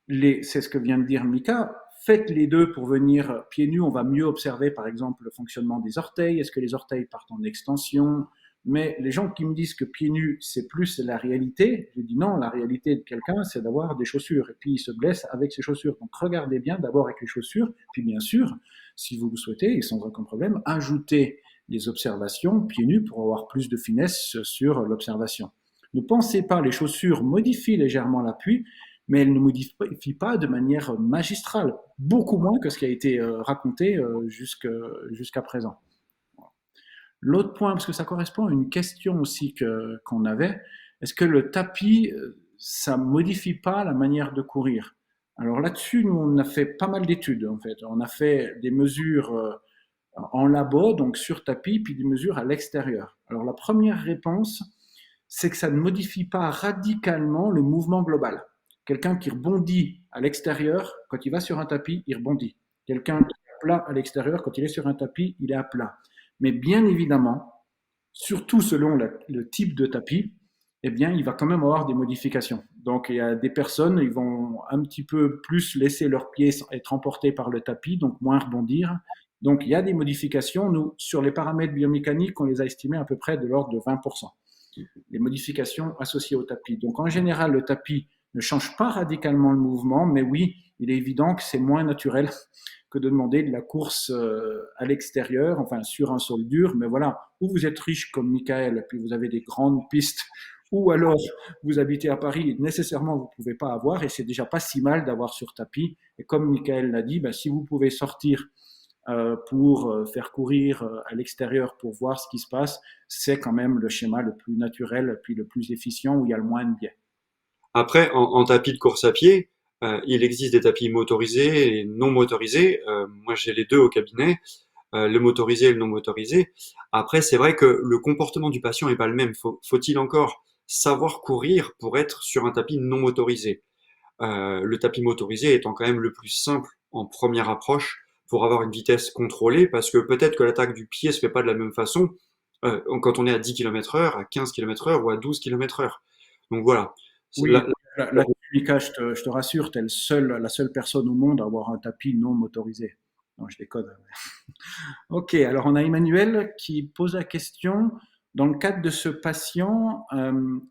A: c'est ce que vient de dire Mika, faites les deux pour venir pieds nus. On va mieux observer, par exemple, le fonctionnement des orteils. Est-ce que les orteils partent en extension? Mais les gens qui me disent que pieds nus, c'est plus la réalité, je dis non, la réalité de quelqu'un, c'est d'avoir des chaussures. Et puis, il se blesse avec ses chaussures. Donc, regardez bien d'abord avec les chaussures. Puis, bien sûr, si vous le souhaitez, et sans aucun problème, ajoutez les observations pieds nus pour avoir plus de finesse sur l'observation. Ne pensez pas, les chaussures modifient légèrement l'appui, mais elles ne modifient pas de manière magistrale, beaucoup moins que ce qui a été raconté jusqu'à présent. L'autre point, parce que ça correspond à une question aussi qu'on avait, est-ce que le tapis, ça modifie pas la manière de courir? Alors là-dessus, nous, on a fait pas mal d'études, en fait. On a fait des mesures en labo, donc sur tapis, puis des mesures à l'extérieur. Alors la première réponse, c'est que ça ne modifie pas radicalement le mouvement global. Quelqu'un qui rebondit à l'extérieur, quand il va sur un tapis, il rebondit. Quelqu'un qui est à plat à l'extérieur, quand il est sur un tapis, il est à plat. Mais bien évidemment, surtout selon le type de tapis, eh bien, il va quand même avoir des modifications. Donc, il y a des personnes, ils vont un petit peu plus laisser leurs pieds être emportés par le tapis, donc moins rebondir. Donc, il y a des modifications. Nous, sur les paramètres biomécaniques, on les a estimés à peu près de l'ordre de 20%. Les modifications associées au tapis. Donc, en général, le tapis ne change pas radicalement le mouvement, mais oui, il est évident que c'est moins naturel que de demander de la course à l'extérieur, enfin sur un sol dur. Mais voilà, ou vous êtes riche comme Michael, puis vous avez des grandes pistes, ou alors vous habitez à Paris, et nécessairement vous ne pouvez pas avoir, et c'est déjà pas si mal d'avoir sur tapis. Et comme Michael l'a dit, ben, si vous pouvez sortir pour faire courir à l'extérieur pour voir ce qui se passe, c'est quand même le schéma le plus naturel, puis le plus efficient, où il y a le moins de biais.
B: Après, en tapis de course à pied, il existe des tapis motorisés et non motorisés. Moi, j'ai les deux au cabinet, le motorisé et le non motorisé. Après, c'est vrai que le comportement du patient n'est pas le même. Faut-il encore savoir courir pour être sur un tapis non motorisé? Le tapis motorisé étant quand même le plus simple en première approche pour avoir une vitesse contrôlée, parce que peut-être que l'attaque du pied se fait pas de la même façon quand on est à 10 km/h, à 15 km/h ou à 12 km/h. Donc voilà.
A: Oui, là, Mika, je te rassure, tu es la seule personne au monde à avoir un tapis non motorisé. Non, je déconne. Ok, alors on a Emmanuel qui pose la question, dans le cadre de ce patient,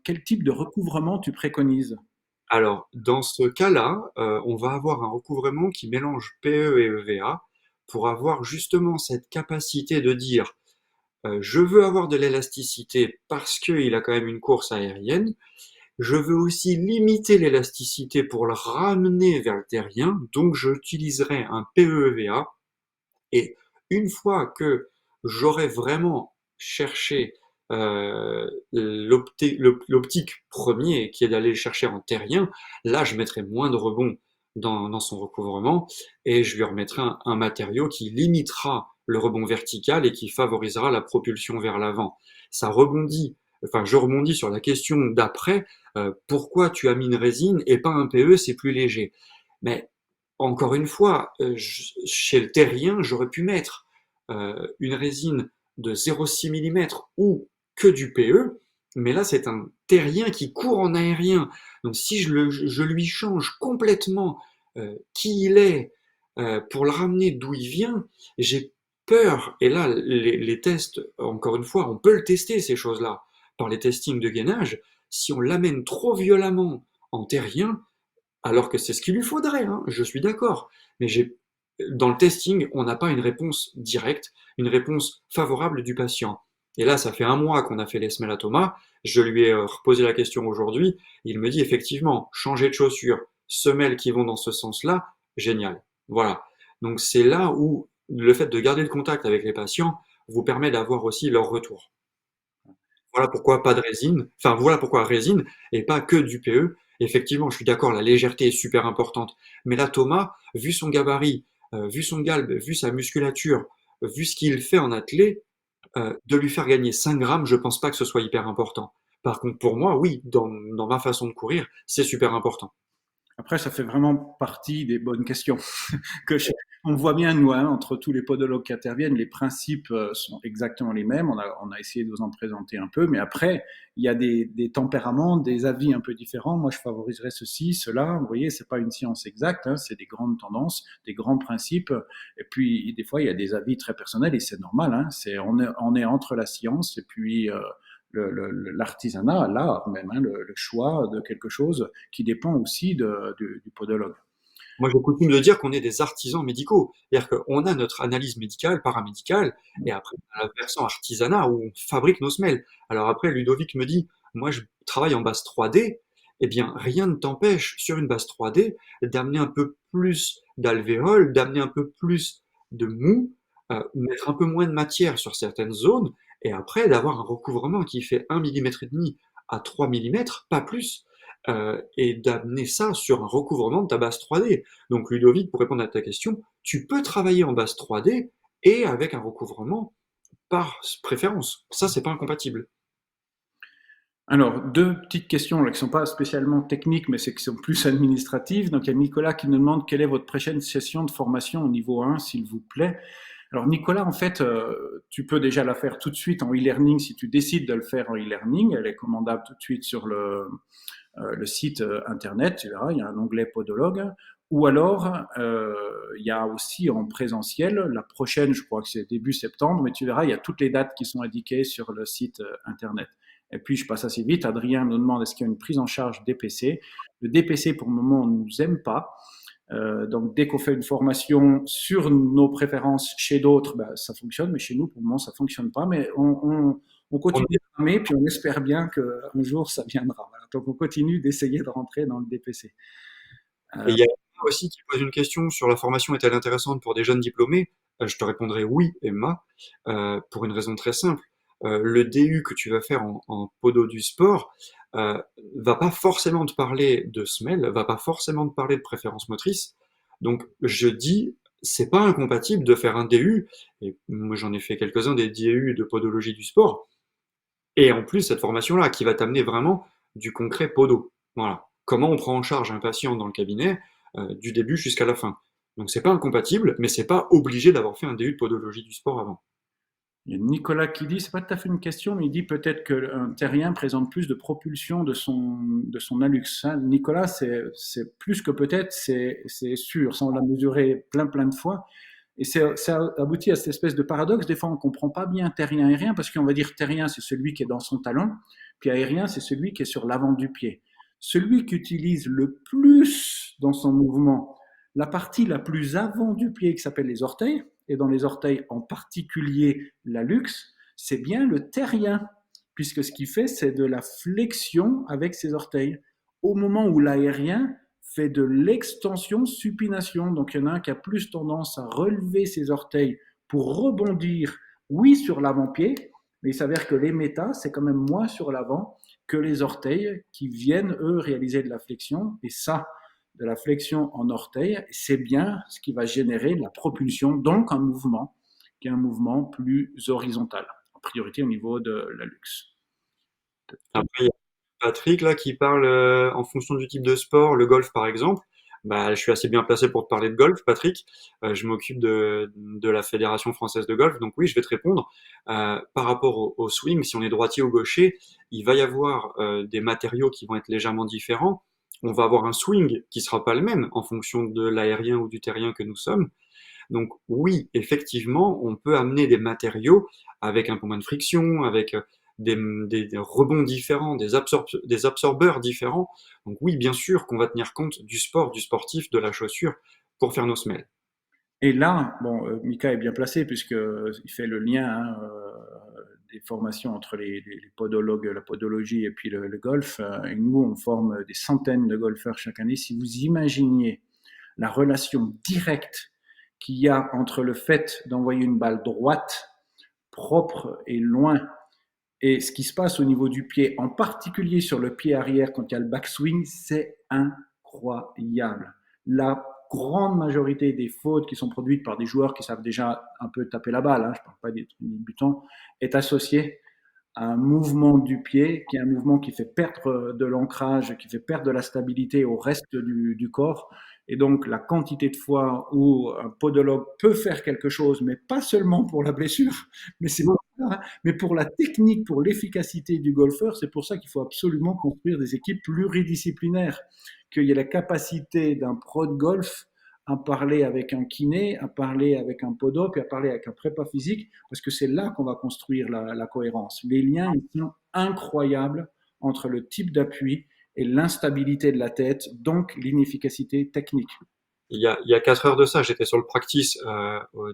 A: quel type de recouvrement tu préconises?
B: Alors, dans ce cas-là, on va avoir un recouvrement qui mélange PE et EVA pour avoir justement cette capacité de dire je veux avoir de l'élasticité parce qu'il a quand même une course aérienne. Je veux aussi limiter l'élasticité pour le ramener vers le terrien, donc j'utiliserai un PE-EVA. Et une fois que j'aurai vraiment cherché l'optique premier, qui est d'aller le chercher en terrien, là je mettrai moins de rebond dans son recouvrement et je lui remettrai un matériau qui limitera le rebond vertical et qui favorisera la propulsion vers l'avant. Ça rebondit, enfin je rebondis sur la question d'après, pourquoi tu as mis une résine et pas un PE, c'est plus léger. Mais encore une fois, chez le terrien, j'aurais pu mettre une résine de 0,6 mm ou que du PE, mais là, c'est un terrien qui court en aérien. Donc, si je lui change complètement qui il est pour le ramener d'où il vient, j'ai peur. Et là, les tests, encore une fois, on peut le tester, ces choses-là, par les testings de gainage. Si on l'amène trop violemment en terrien, alors que c'est ce qu'il lui faudrait, hein, je suis d'accord. Mais dans le testing, on n'a pas une réponse directe, une réponse favorable du patient. Et là, ça fait un mois qu'on a fait les semelles à Thomas. Je lui ai reposé la question aujourd'hui. Il me dit effectivement, changer de chaussures, semelles qui vont dans ce sens-là, génial. Voilà. Donc c'est là où le fait de garder le contact avec les patients vous permet d'avoir aussi leur retour. Voilà pourquoi pas de résine, enfin voilà pourquoi résine et pas que du PE. Effectivement, je suis d'accord, la légèreté est super importante. Mais là, Thomas, vu son gabarit, vu son galbe, vu sa musculature, vu ce qu'il fait en athlée, de lui faire gagner 5 grammes, je pense pas que ce soit hyper important. Par contre, pour moi, oui, dans ma façon de courir, c'est super important.
A: Après, ça fait vraiment partie des bonnes questions. On voit bien, nous, hein, entre tous les podologues qui interviennent, les principes sont exactement les mêmes. On a essayé de vous en présenter un peu, mais après, il y a des tempéraments, des avis un peu différents. Moi, je favoriserais ceci, cela. Vous voyez, c'est pas une science exacte, hein, c'est des grandes tendances, des grands principes. Et puis, des fois, il y a des avis très personnels et c'est normal. Hein, on est entre la science et puis l'artisanat, l'art même, hein, le choix de quelque chose qui dépend aussi du podologue.
B: Moi, j'ai coutume de dire qu'on est des artisans médicaux. C'est-à-dire qu'on a notre analyse médicale, paramédicale, et après, on a la versant artisanat où on fabrique nos semelles. Alors après, Ludovic me dit, moi, je travaille en base 3D. Eh bien, rien ne t'empêche, sur une base 3D, d'amener un peu plus d'alvéoles, d'amener un peu plus de mou, mettre un peu moins de matière sur certaines zones, et après, d'avoir un recouvrement qui fait 1,5 mm à 3 mm, pas plus, et d'amener ça sur un recouvrement de ta base 3D. Donc Ludovic, pour répondre à ta question, tu peux travailler en base 3D et avec un recouvrement par préférence. Ça, c'est pas incompatible.
A: Alors, deux petites questions là, qui ne sont pas spécialement techniques, mais c'est qui sont plus administratives. Donc, il y a Nicolas qui nous demande quelle est votre prochaine session de formation au niveau 1, s'il vous plaît. Alors, Nicolas, en fait, tu peux déjà la faire tout de suite en e-learning si tu décides de le faire en e-learning. Elle est commandable tout de suite sur le site internet, tu verras, il y a un onglet podologue. Ou alors, il y a aussi en présentiel, la prochaine, je crois que c'est début septembre, mais tu verras, il y a toutes les dates qui sont indiquées sur le site internet. Et puis, je passe assez vite. Adrien nous demande est-ce qu'il y a une prise en charge DPC. Le DPC, pour le moment, on ne nous aime pas. Donc, dès qu'on fait une formation sur nos préférences chez d'autres, ben, ça fonctionne, mais chez nous, pour le moment, ça fonctionne pas. Mais on continue de ramer, puis on espère bien qu'un jour, ça viendra. Voilà. Donc, on continue d'essayer de rentrer dans le DPC.
B: Et il y a Emma aussi qui pose une question sur la formation est-elle intéressante pour des jeunes diplômés? Je te répondrai oui, Emma, pour une raison très simple. Le DU que tu vas faire en podo du sport va pas forcément te parler de semelle, va pas forcément te parler de préférence motrice. Donc je dis, c'est pas incompatible de faire un DU, et moi j'en ai fait quelques-uns des DU de podologie du sport, et en plus cette formation-là qui va t'amener vraiment du concret podo. Voilà. Comment on prend en charge un patient dans le cabinet du début jusqu'à la fin. Donc c'est pas incompatible, mais c'est pas obligé d'avoir fait un DU de podologie du sport avant.
A: Il y a Nicolas qui dit, c'est pas tout à fait une question, mais il dit peut-être qu'un terrien présente plus de propulsion de son hallux. Hein. Nicolas, c'est plus que peut-être, c'est sûr. Ça, on l'a mesuré plein de fois. Et ça aboutit à cette espèce de paradoxe. Des fois, on ne comprend pas bien terrien aérien, parce qu'on va dire terrien, c'est celui qui est dans son talon, puis aérien, c'est celui qui est sur l'avant du pied. Celui qui utilise le plus dans son mouvement la partie la plus avant du pied, qui s'appelle les orteils, et dans les orteils en particulier l'hallux, c'est bien le terrien, puisque ce qu'il fait, c'est de la flexion avec ses orteils. Au moment où l'aérien fait de l'extension supination. Donc il y en a un qui a plus tendance à relever ses orteils pour rebondir, oui, sur l'avant-pied, mais il s'avère que les métas, c'est quand même moins sur l'avant que les orteils qui viennent, eux, réaliser de la flexion. Et ça, de la flexion en orteil, c'est bien ce qui va générer la propulsion, donc un mouvement qui est un mouvement plus horizontal, en priorité au niveau de l'hallux.
B: Après, il y a Patrick là qui parle en fonction du type de sport, le golf par exemple. Bah, je suis assez bien placé pour te parler de golf, Patrick. Je m'occupe de la Fédération française de golf, donc oui, je vais te répondre. Par rapport au swing, si on est droitier ou gaucher, il va y avoir des matériaux qui vont être légèrement différents. On va avoir un swing qui sera pas le même en fonction de l'aérien ou du terrien que nous sommes. Donc oui, effectivement, on peut amener des matériaux avec un peu moins de friction, avec des rebonds différents, des absorbeurs différents. Donc oui, bien sûr qu'on va tenir compte du sport, du sportif, de la chaussure pour faire nos semelles.
A: Et là, bon, Mika est bien placé puisqu'il fait le lien hein, des formations entre les podologues, la podologie et puis le golf. Et nous, on forme des centaines de golfeurs chaque année. Si vous imaginiez la relation directe qu'il y a entre le fait d'envoyer une balle droite, propre et loin, et ce qui se passe au niveau du pied, en particulier sur le pied arrière quand il y a le backswing, c'est incroyable. La grande majorité des fautes qui sont produites par des joueurs qui savent déjà un peu taper la balle, hein, je ne parle pas des débutants, est associée à un mouvement du pied, qui est un mouvement qui fait perdre de l'ancrage, qui fait perdre de la stabilité au reste du corps. Et donc, la quantité de fois où un podologue peut faire quelque chose, mais pas seulement pour la blessure, mais c'est mais pour la technique, pour l'efficacité du golfeur, c'est pour ça qu'il faut absolument construire des équipes pluridisciplinaires, qu'il y ait la capacité d'un pro de golf à parler avec un kiné, à parler avec un podo, puis à parler avec un prépa physique, parce que c'est là qu'on va construire la cohérence. Les liens ils sont incroyables entre le type d'appui et l'instabilité de la tête, donc l'inefficacité technique.
B: Il y a 4 heures de ça, j'étais sur le practice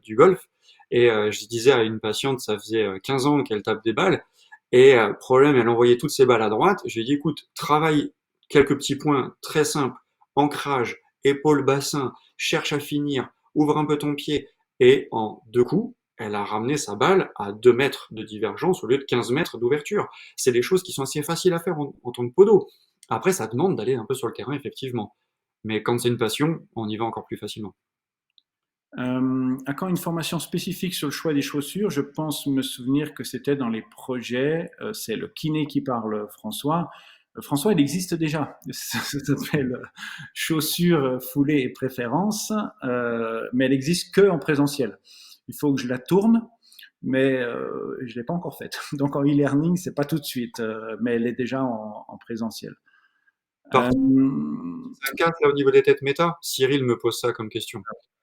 B: du golf et je disais à une patiente, ça faisait 15 ans qu'elle tape des balles et problème, elle envoyait toutes ses balles à droite. Je lui ai dit, écoute, travaille quelques petits points très simples, ancrage, épaule, bassin, cherche à finir, ouvre un peu ton pied et en 2 coups, elle a ramené sa balle à 2 mètres de divergence au lieu de 15 mètres d'ouverture. C'est des choses qui sont assez faciles à faire en tant que podo. Après, ça demande d'aller un peu sur le terrain, effectivement. Mais quand c'est une passion, on y va encore plus facilement.
A: Encore une formation spécifique sur le choix des chaussures, je pense me souvenir que c'était dans les projets, c'est le kiné qui parle, François. François, il existe déjà, ça s'appelle chaussures foulées et préférences, mais elle existe que en présentiel. Il faut que je la tourne, mais je ne l'ai pas encore faite. Donc en e-learning, c'est pas tout de suite, mais elle est déjà en présentiel.
B: Par
A: Euh,
B: contre, c'est un cas là au niveau des têtes méta. Cyril me pose ça comme question.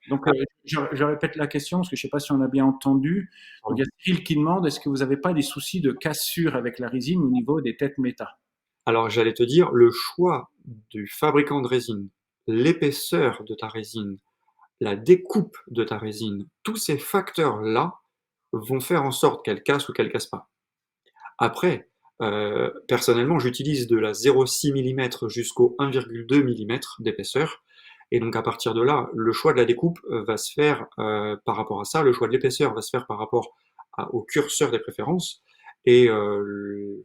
A: Donc, je répète la question parce que je ne sais pas si on a bien entendu. Donc, il y a Cyril qui demande est-ce que vous n'avez pas des soucis de cassure avec la résine au niveau des têtes méta?
B: Alors j'allais te dire, le choix du fabricant de résine, l'épaisseur de ta résine, la découpe de ta résine, tous ces facteurs-là vont faire en sorte qu'elle casse ou qu'elle casse pas. Après, personnellement, j'utilise de la 0,6 mm jusqu'au 1,2 mm d'épaisseur. Et donc à partir de là, le choix de la découpe va se faire par rapport à ça, le choix de l'épaisseur va se faire par rapport au curseur des préférences. Et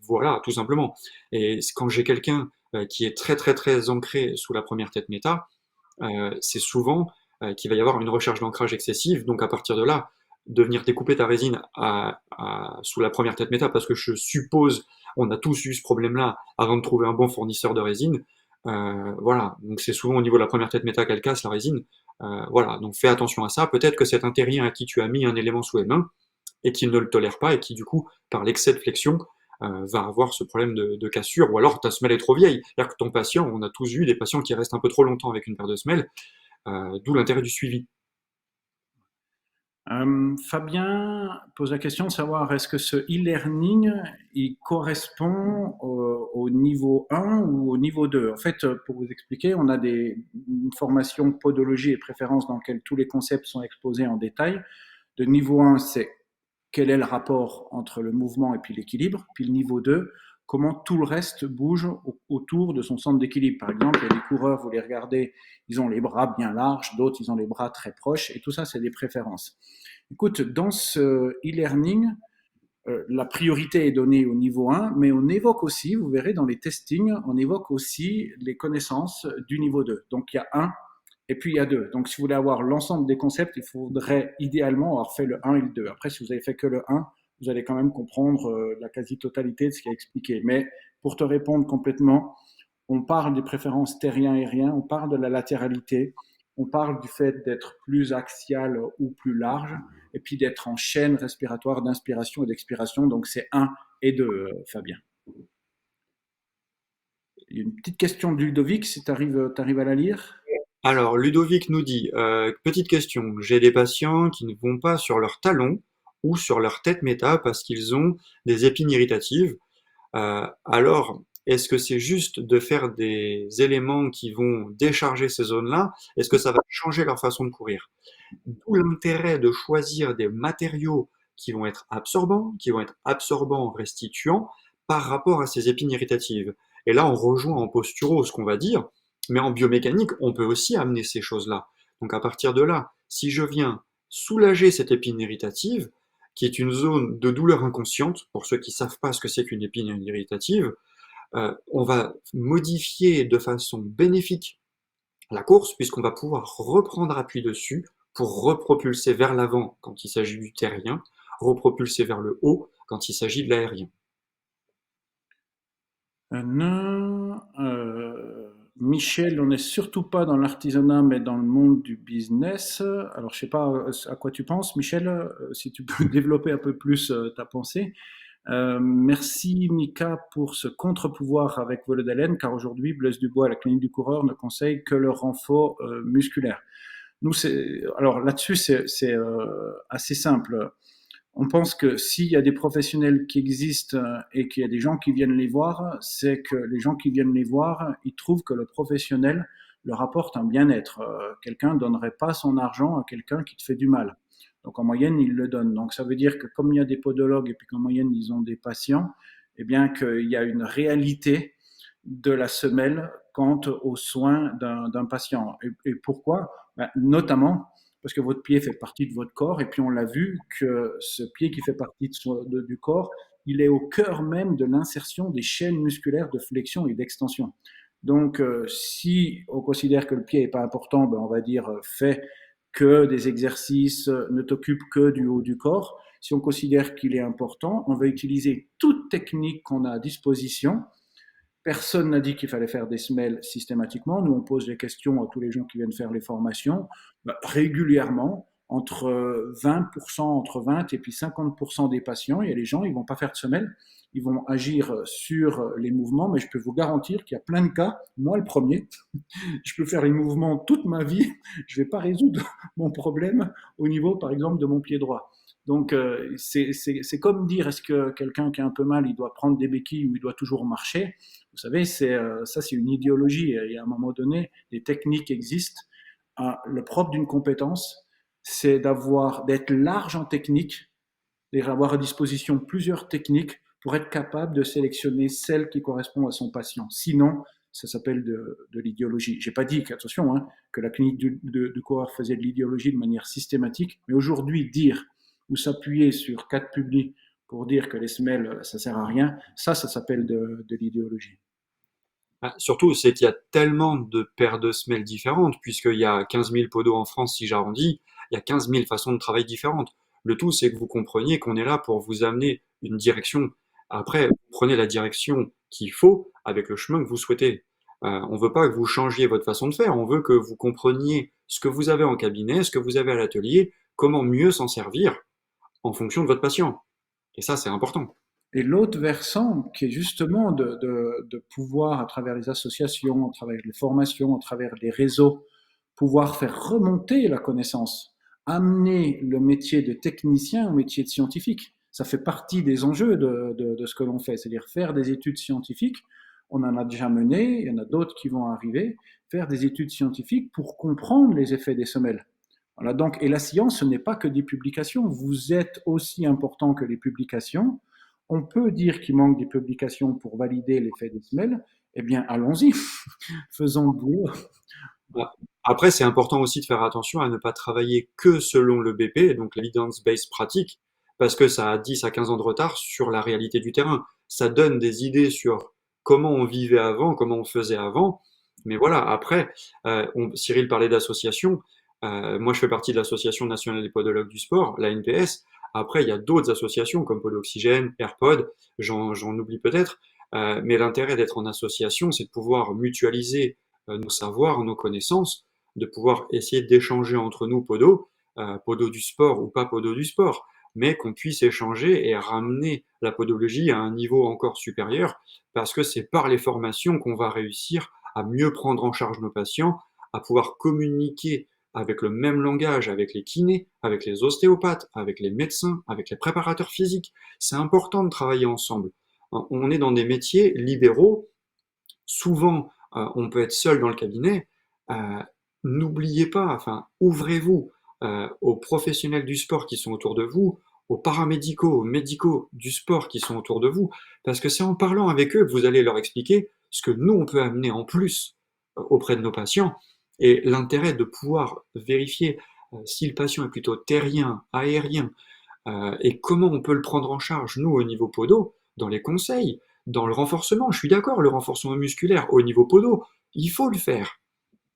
B: voilà, tout simplement. Et quand j'ai quelqu'un qui est très très très ancré sous la première tête méta, c'est souvent qu'il va y avoir une recherche d'ancrage excessive. Donc à partir de là, de venir découper ta résine sous la première tête méta, parce que je suppose, on a tous eu ce problème-là avant de trouver un bon fournisseur de résine. Voilà, donc c'est souvent au niveau de la première tête méta qu'elle casse la résine. Voilà, donc fais attention à ça. Peut-être que cet intérien à qui tu as mis un élément sous les mains et qui ne le tolère pas et qui du coup, par l'excès de flexion, va avoir ce problème de cassure, ou alors ta semelle est trop vieille. C'est-à-dire que ton patient, on a tous eu des patients qui restent un peu trop longtemps avec une paire de semelles, d'où l'intérêt du suivi.
A: Fabien pose la question de savoir est-ce que ce e-learning il correspond au niveau 1 ou au niveau 2. En fait, pour vous expliquer, on a une formation podologie et préférence dans laquelle tous les concepts sont exposés en détail. Le niveau 1, c'est quel est le rapport entre le mouvement et puis l'équilibre. Puis le niveau 2, comment tout le reste bouge autour de son centre d'équilibre. Par exemple, il y a des coureurs, vous les regardez, ils ont les bras bien larges, d'autres, ils ont les bras très proches, et tout ça, c'est des préférences. Écoute, dans ce e-learning, la priorité est donnée au niveau 1, mais on évoque aussi, vous verrez dans les testings, on évoque aussi les connaissances du niveau 2. Donc il y a 1 et puis il y a 2. Donc si vous voulez avoir l'ensemble des concepts, il faudrait idéalement avoir fait le 1 et le 2. Après, si vous avez fait que le 1, vous allez quand même comprendre la quasi-totalité de ce qui est expliqué. Mais pour te répondre complètement, on parle des préférences terrien-aérien, on parle de la latéralité, on parle du fait d'être plus axial ou plus large, et puis d'être en chaîne respiratoire d'inspiration et d'expiration. Donc c'est 1 et 2, Fabien. Il y a une petite question de Ludovic, si tu arrives à la lire.
B: Alors, Ludovic nous dit, petite question, j'ai des patients qui ne vont pas sur leur talon ou sur leur tête méta parce qu'ils ont des épines irritatives. Alors, est-ce que c'est juste de faire des éléments qui vont décharger ces zones-là? Est-ce que ça va changer leur façon de courir? D'où l'intérêt de choisir des matériaux qui vont être absorbants, restituants, par rapport à ces épines irritatives. Et là, on rejoint en posturo ce qu'on va dire, mais en biomécanique, on peut aussi amener ces choses-là. Donc à partir de là, si je viens soulager cette épine irritative, qui est une zone de douleur inconsciente, pour ceux qui ne savent pas ce que c'est qu'une épine irritative, on va modifier de façon bénéfique la course, puisqu'on va pouvoir reprendre appui dessus pour repropulser vers l'avant quand il s'agit du terrien, repropulser vers le haut quand il s'agit de l'aérien.
A: Michel, on n'est surtout pas dans l'artisanat, mais dans le monde du business. Alors, je ne sais pas à quoi tu penses, Michel, si tu peux développer un peu plus ta pensée. Merci Mika pour ce contre-pouvoir avec volet d'haleine, car aujourd'hui, Blaise Dubois, la clinique du coureur, ne conseille que le renfort musculaire. Nous, alors là-dessus, c'est assez simple. On pense que s'il y a des professionnels qui existent et qu'il y a des gens qui viennent les voir, c'est que les gens qui viennent les voir, ils trouvent que le professionnel leur apporte un bien-être. Quelqu'un ne donnerait pas son argent à quelqu'un qui te fait du mal. Donc en moyenne, ils le donnent. Donc ça veut dire que comme il y a des podologues et puis qu'en moyenne, ils ont des patients, eh bien qu'il y a une réalité de la semelle quant aux soins d'un patient. Et pourquoi? Ben, notamment parce que votre pied fait partie de votre corps, et puis on l'a vu que ce pied qui fait partie du corps, il est au cœur même de l'insertion des chaînes musculaires de flexion et d'extension. Donc, si on considère que le pied n'est pas important, ben on va dire fais que des exercices, ne t'occupe que du haut du corps. Si on considère qu'il est important, on va utiliser toute technique qu'on a à disposition. Personne n'a dit qu'il fallait faire des semelles systématiquement. Nous, on pose des questions à tous les gens qui viennent faire les formations. Régulièrement, entre 20%, entre 20 et puis 50% des patients, il y a les gens, ils vont pas faire de semelles, ils vont agir sur les mouvements, mais je peux vous garantir qu'il y a plein de cas, moi le premier, je peux faire les mouvements toute ma vie, je vais pas résoudre mon problème au niveau, par exemple, de mon pied droit. Donc, c'est comme dire, est-ce que quelqu'un qui a un peu mal, il doit prendre des béquilles ou il doit toujours marcher? Vous savez, ça, c'est une idéologie. Il y a un moment donné, des techniques existent. Le propre d'une compétence, c'est d'être large en technique, d'avoir à disposition plusieurs techniques pour être capable de sélectionner celle qui correspond à son patient. Sinon, ça s'appelle de l'idéologie. J'ai pas dit attention, hein, que la clinique du coureur faisait de l'idéologie de manière systématique, mais aujourd'hui, dire ou s'appuyer sur 4 publics pour dire que les semelles, ça sert à rien, ça s'appelle de l'idéologie.
B: Surtout, c'est qu'il y a tellement de paires de semelles différentes, puisqu'il y a 15 000 podos en France, si j'arrondis, il y a 15 000 façons de travail différentes. Le tout, c'est que vous compreniez qu'on est là pour vous amener une direction. Après, vous prenez la direction qu'il faut avec le chemin que vous souhaitez. On veut pas que vous changiez votre façon de faire, on veut que vous compreniez ce que vous avez en cabinet, ce que vous avez à l'atelier, comment mieux s'en servir en fonction de votre patient. Et ça, c'est important.
A: Et l'autre versant, qui est justement de pouvoir, à travers les associations, à travers les formations, à travers les réseaux, pouvoir faire remonter la connaissance, amener le métier de technicien au métier de scientifique. Ça fait partie des enjeux de ce que l'on fait, c'est-à-dire faire des études scientifiques. On en a déjà mené, il y en a d'autres qui vont arriver, faire des études scientifiques pour comprendre les effets des semelles. Voilà, donc, et la science, ce n'est pas que des publications. Vous êtes aussi important que les publications. On peut dire qu'il manque des publications pour valider l'effet des semelles. Eh bien, allons-y, faisons le boulot.
B: Après, c'est important aussi de faire attention à ne pas travailler que selon le BP, donc l'evidence-based pratique, parce que ça a 10 à 15 ans de retard sur la réalité du terrain. Ça donne des idées sur comment on vivait avant, comment on faisait avant. Mais voilà, après, Cyril parlait d'associations. Moi, je fais partie de l'Association nationale des podologues du sport, la NPS. Après, il y a d'autres associations comme Podoxygène, AirPod, j'en oublie peut-être. Mais l'intérêt d'être en association, c'est de pouvoir mutualiser nos savoirs, nos connaissances, de pouvoir essayer d'échanger entre nous podo du sport ou pas podo du sport, mais qu'on puisse échanger et ramener la podologie à un niveau encore supérieur, parce que c'est par les formations qu'on va réussir à mieux prendre en charge nos patients, à pouvoir communiquer avec le même langage avec les kinés, avec les ostéopathes, avec les médecins, avec les préparateurs physiques. C'est important de travailler ensemble. On est dans des métiers libéraux. Souvent, on peut être seul dans le cabinet. Euh, N'oubliez pas, enfin, ouvrez-vous aux professionnels du sport qui sont autour de vous, aux paramédicaux, aux médicaux du sport qui sont autour de vous, parce que c'est en parlant avec eux que vous allez leur expliquer ce que nous, on peut amener en plus auprès de nos patients, et l'intérêt de pouvoir vérifier si le patient est plutôt terrien, aérien, et comment on peut le prendre en charge, nous, au niveau podo, dans les conseils, dans le renforcement. Je suis d'accord, le renforcement musculaire au niveau podo, il faut le faire,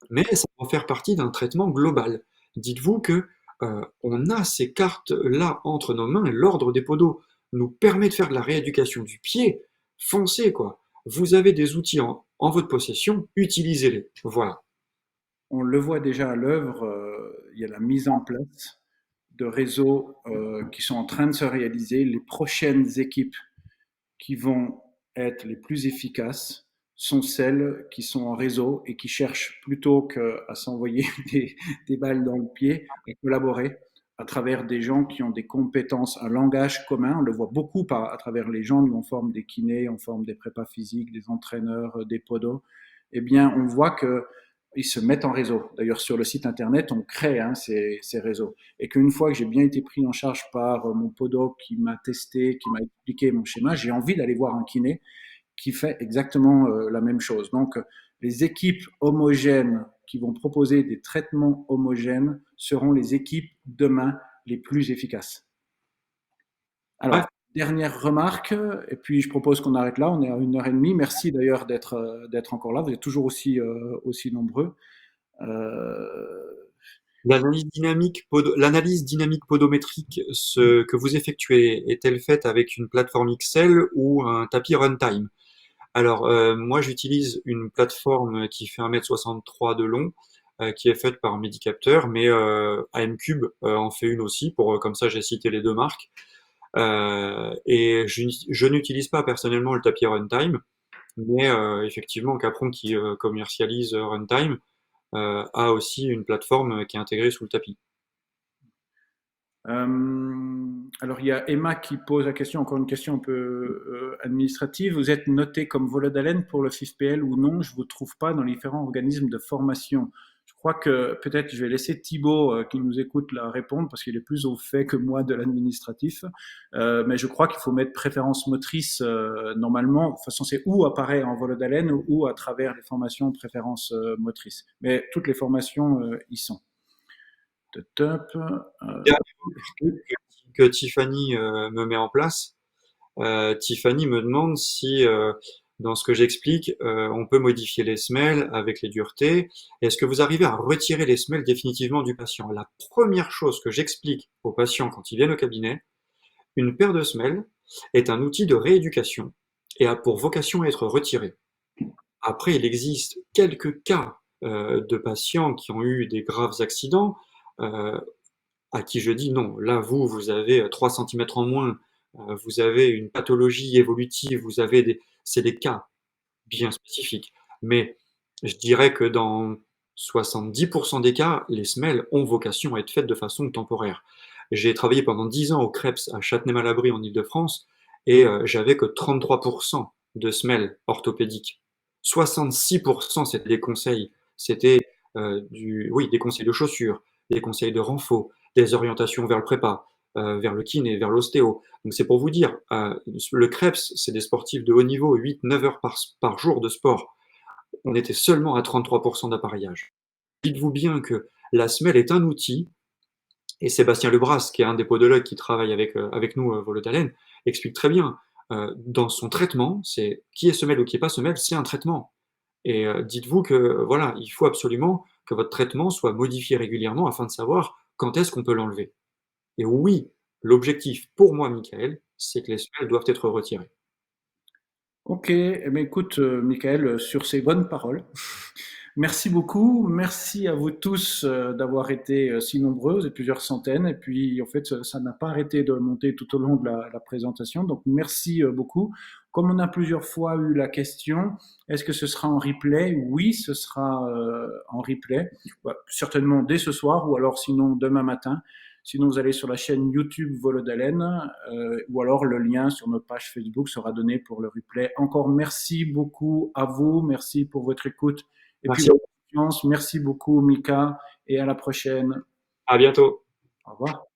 B: mais ça doit faire partie d'un traitement global. Dites-vous que on a ces cartes-là entre nos mains, et l'ordre des podos nous permet de faire de la rééducation du pied. Foncez, quoi. Vous avez des outils en votre possession, utilisez-les. Voilà.
A: On le voit déjà à l'œuvre, il y a la mise en place de réseaux qui sont en train de se réaliser. Les prochaines équipes qui vont être les plus efficaces sont celles qui sont en réseau et qui cherchent plutôt qu'à s'envoyer des balles dans le pied, à collaborer à travers des gens qui ont des compétences, un langage commun. On le voit beaucoup à travers les gens. Nous, on forme des kinés, on forme des prépas physiques, des entraîneurs, des podos. Eh bien, on voit que ils se mettent en réseau. D'ailleurs, sur le site internet, on crée ces réseaux. Et qu'une fois que j'ai bien été pris en charge par mon podo qui m'a testé, qui m'a expliqué mon schéma, j'ai envie d'aller voir un kiné qui fait exactement la même chose. Donc, les équipes homogènes qui vont proposer des traitements homogènes seront les équipes demain les plus efficaces.
B: Ouais,
A: Alors, dernière remarque, et puis je propose qu'on arrête là, on est à 1 heure et demie. Merci d'ailleurs d'être encore là, vous êtes toujours aussi nombreux. Euh,
B: l'analyse dynamique podométrique que vous effectuez est-elle faite avec une plateforme Excel ou un tapis runtime? Alors, moi, j'utilise une plateforme qui fait 1,63 m de long, qui est faite par Medicapteur, mais AMCube en fait une aussi, comme ça j'ai cité les deux marques. Et je n'utilise pas personnellement le tapis Runtime, mais effectivement, Capron qui commercialise Runtime a aussi une plateforme qui est intégrée sous le tapis.
A: alors, il y a Emma qui pose la question, encore une question un peu administrative. Vous êtes noté comme volet d'haleine pour le FIFPL ou non? Je ne vous trouve pas dans les différents organismes de formation. Je crois que peut-être je vais laisser Thibaut qui nous écoute la répondre parce qu'il est plus au fait que moi de l'administratif. Mais je crois qu'il faut mettre préférence motrice normalement. De toute façon, c'est ou apparaît en volet d'haleine ou à travers les formations préférence motrice. Mais toutes les formations y sont. Top.
B: Que Tiffany me met en place. Tiffany me demande si, dans ce que j'explique, on peut modifier les semelles avec les duretés. Est-ce que vous arrivez à retirer les semelles définitivement du patient? La première chose que j'explique aux patients quand ils viennent au cabinet, une paire de semelles est un outil de rééducation et a pour vocation à être retiré. Après, il existe quelques cas de patients qui ont eu des graves accidents, euh, à qui je dis non, là, vous avez 3 cm en moins, vous avez une pathologie évolutive, c'est des cas bien spécifiques. Mais je dirais que dans 70% des cas, les semelles ont vocation à être faites de façon temporaire. J'ai travaillé pendant 10 ans au CREPS à Châtenay-Malabry en Île-de-France et j'avais que 33% de semelles orthopédiques. 66% c'était des conseils. C'était oui, des conseils de chaussures, des conseils de renfort, des orientations vers le prépa, vers le kiné, vers l'ostéo. Donc c'est pour vous dire, le CREPS, c'est des sportifs de haut niveau, 8-9 heures par jour de sport. On était seulement à 33% d'appareillage. Dites-vous bien que la semelle est un outil, et Sébastien Lebras, qui est un des podologues qui travaille avec nous, Volodalen, explique très bien, dans son traitement, c'est qui est semelle ou qui est pas semelle, c'est un traitement. Et dites-vous que voilà, il faut absolument que votre traitement soit modifié régulièrement afin de savoir quand est-ce qu'on peut l'enlever. Et oui, l'objectif pour moi, Michael, c'est que les semelles doivent être retirées.
A: Ok, eh bien, écoute, Michael, sur ces bonnes paroles, merci beaucoup. Merci à vous tous d'avoir été si nombreux, et plusieurs centaines. Et puis, en fait, ça n'a pas arrêté de monter tout au long de la présentation. Donc, merci beaucoup. Comme on a plusieurs fois eu la question, est-ce que ce sera en replay? Oui, ce sera en replay. Ouais, certainement dès ce soir ou alors sinon demain matin. Sinon, vous allez sur la chaîne YouTube Vol d'Haleine ou alors le lien sur notre page Facebook sera donné pour le replay. Encore merci beaucoup à vous. Merci pour votre écoute et puis
B: Merci.
A: votre confiance. Merci beaucoup, Mika, et à la prochaine.
B: À bientôt.
A: Au revoir.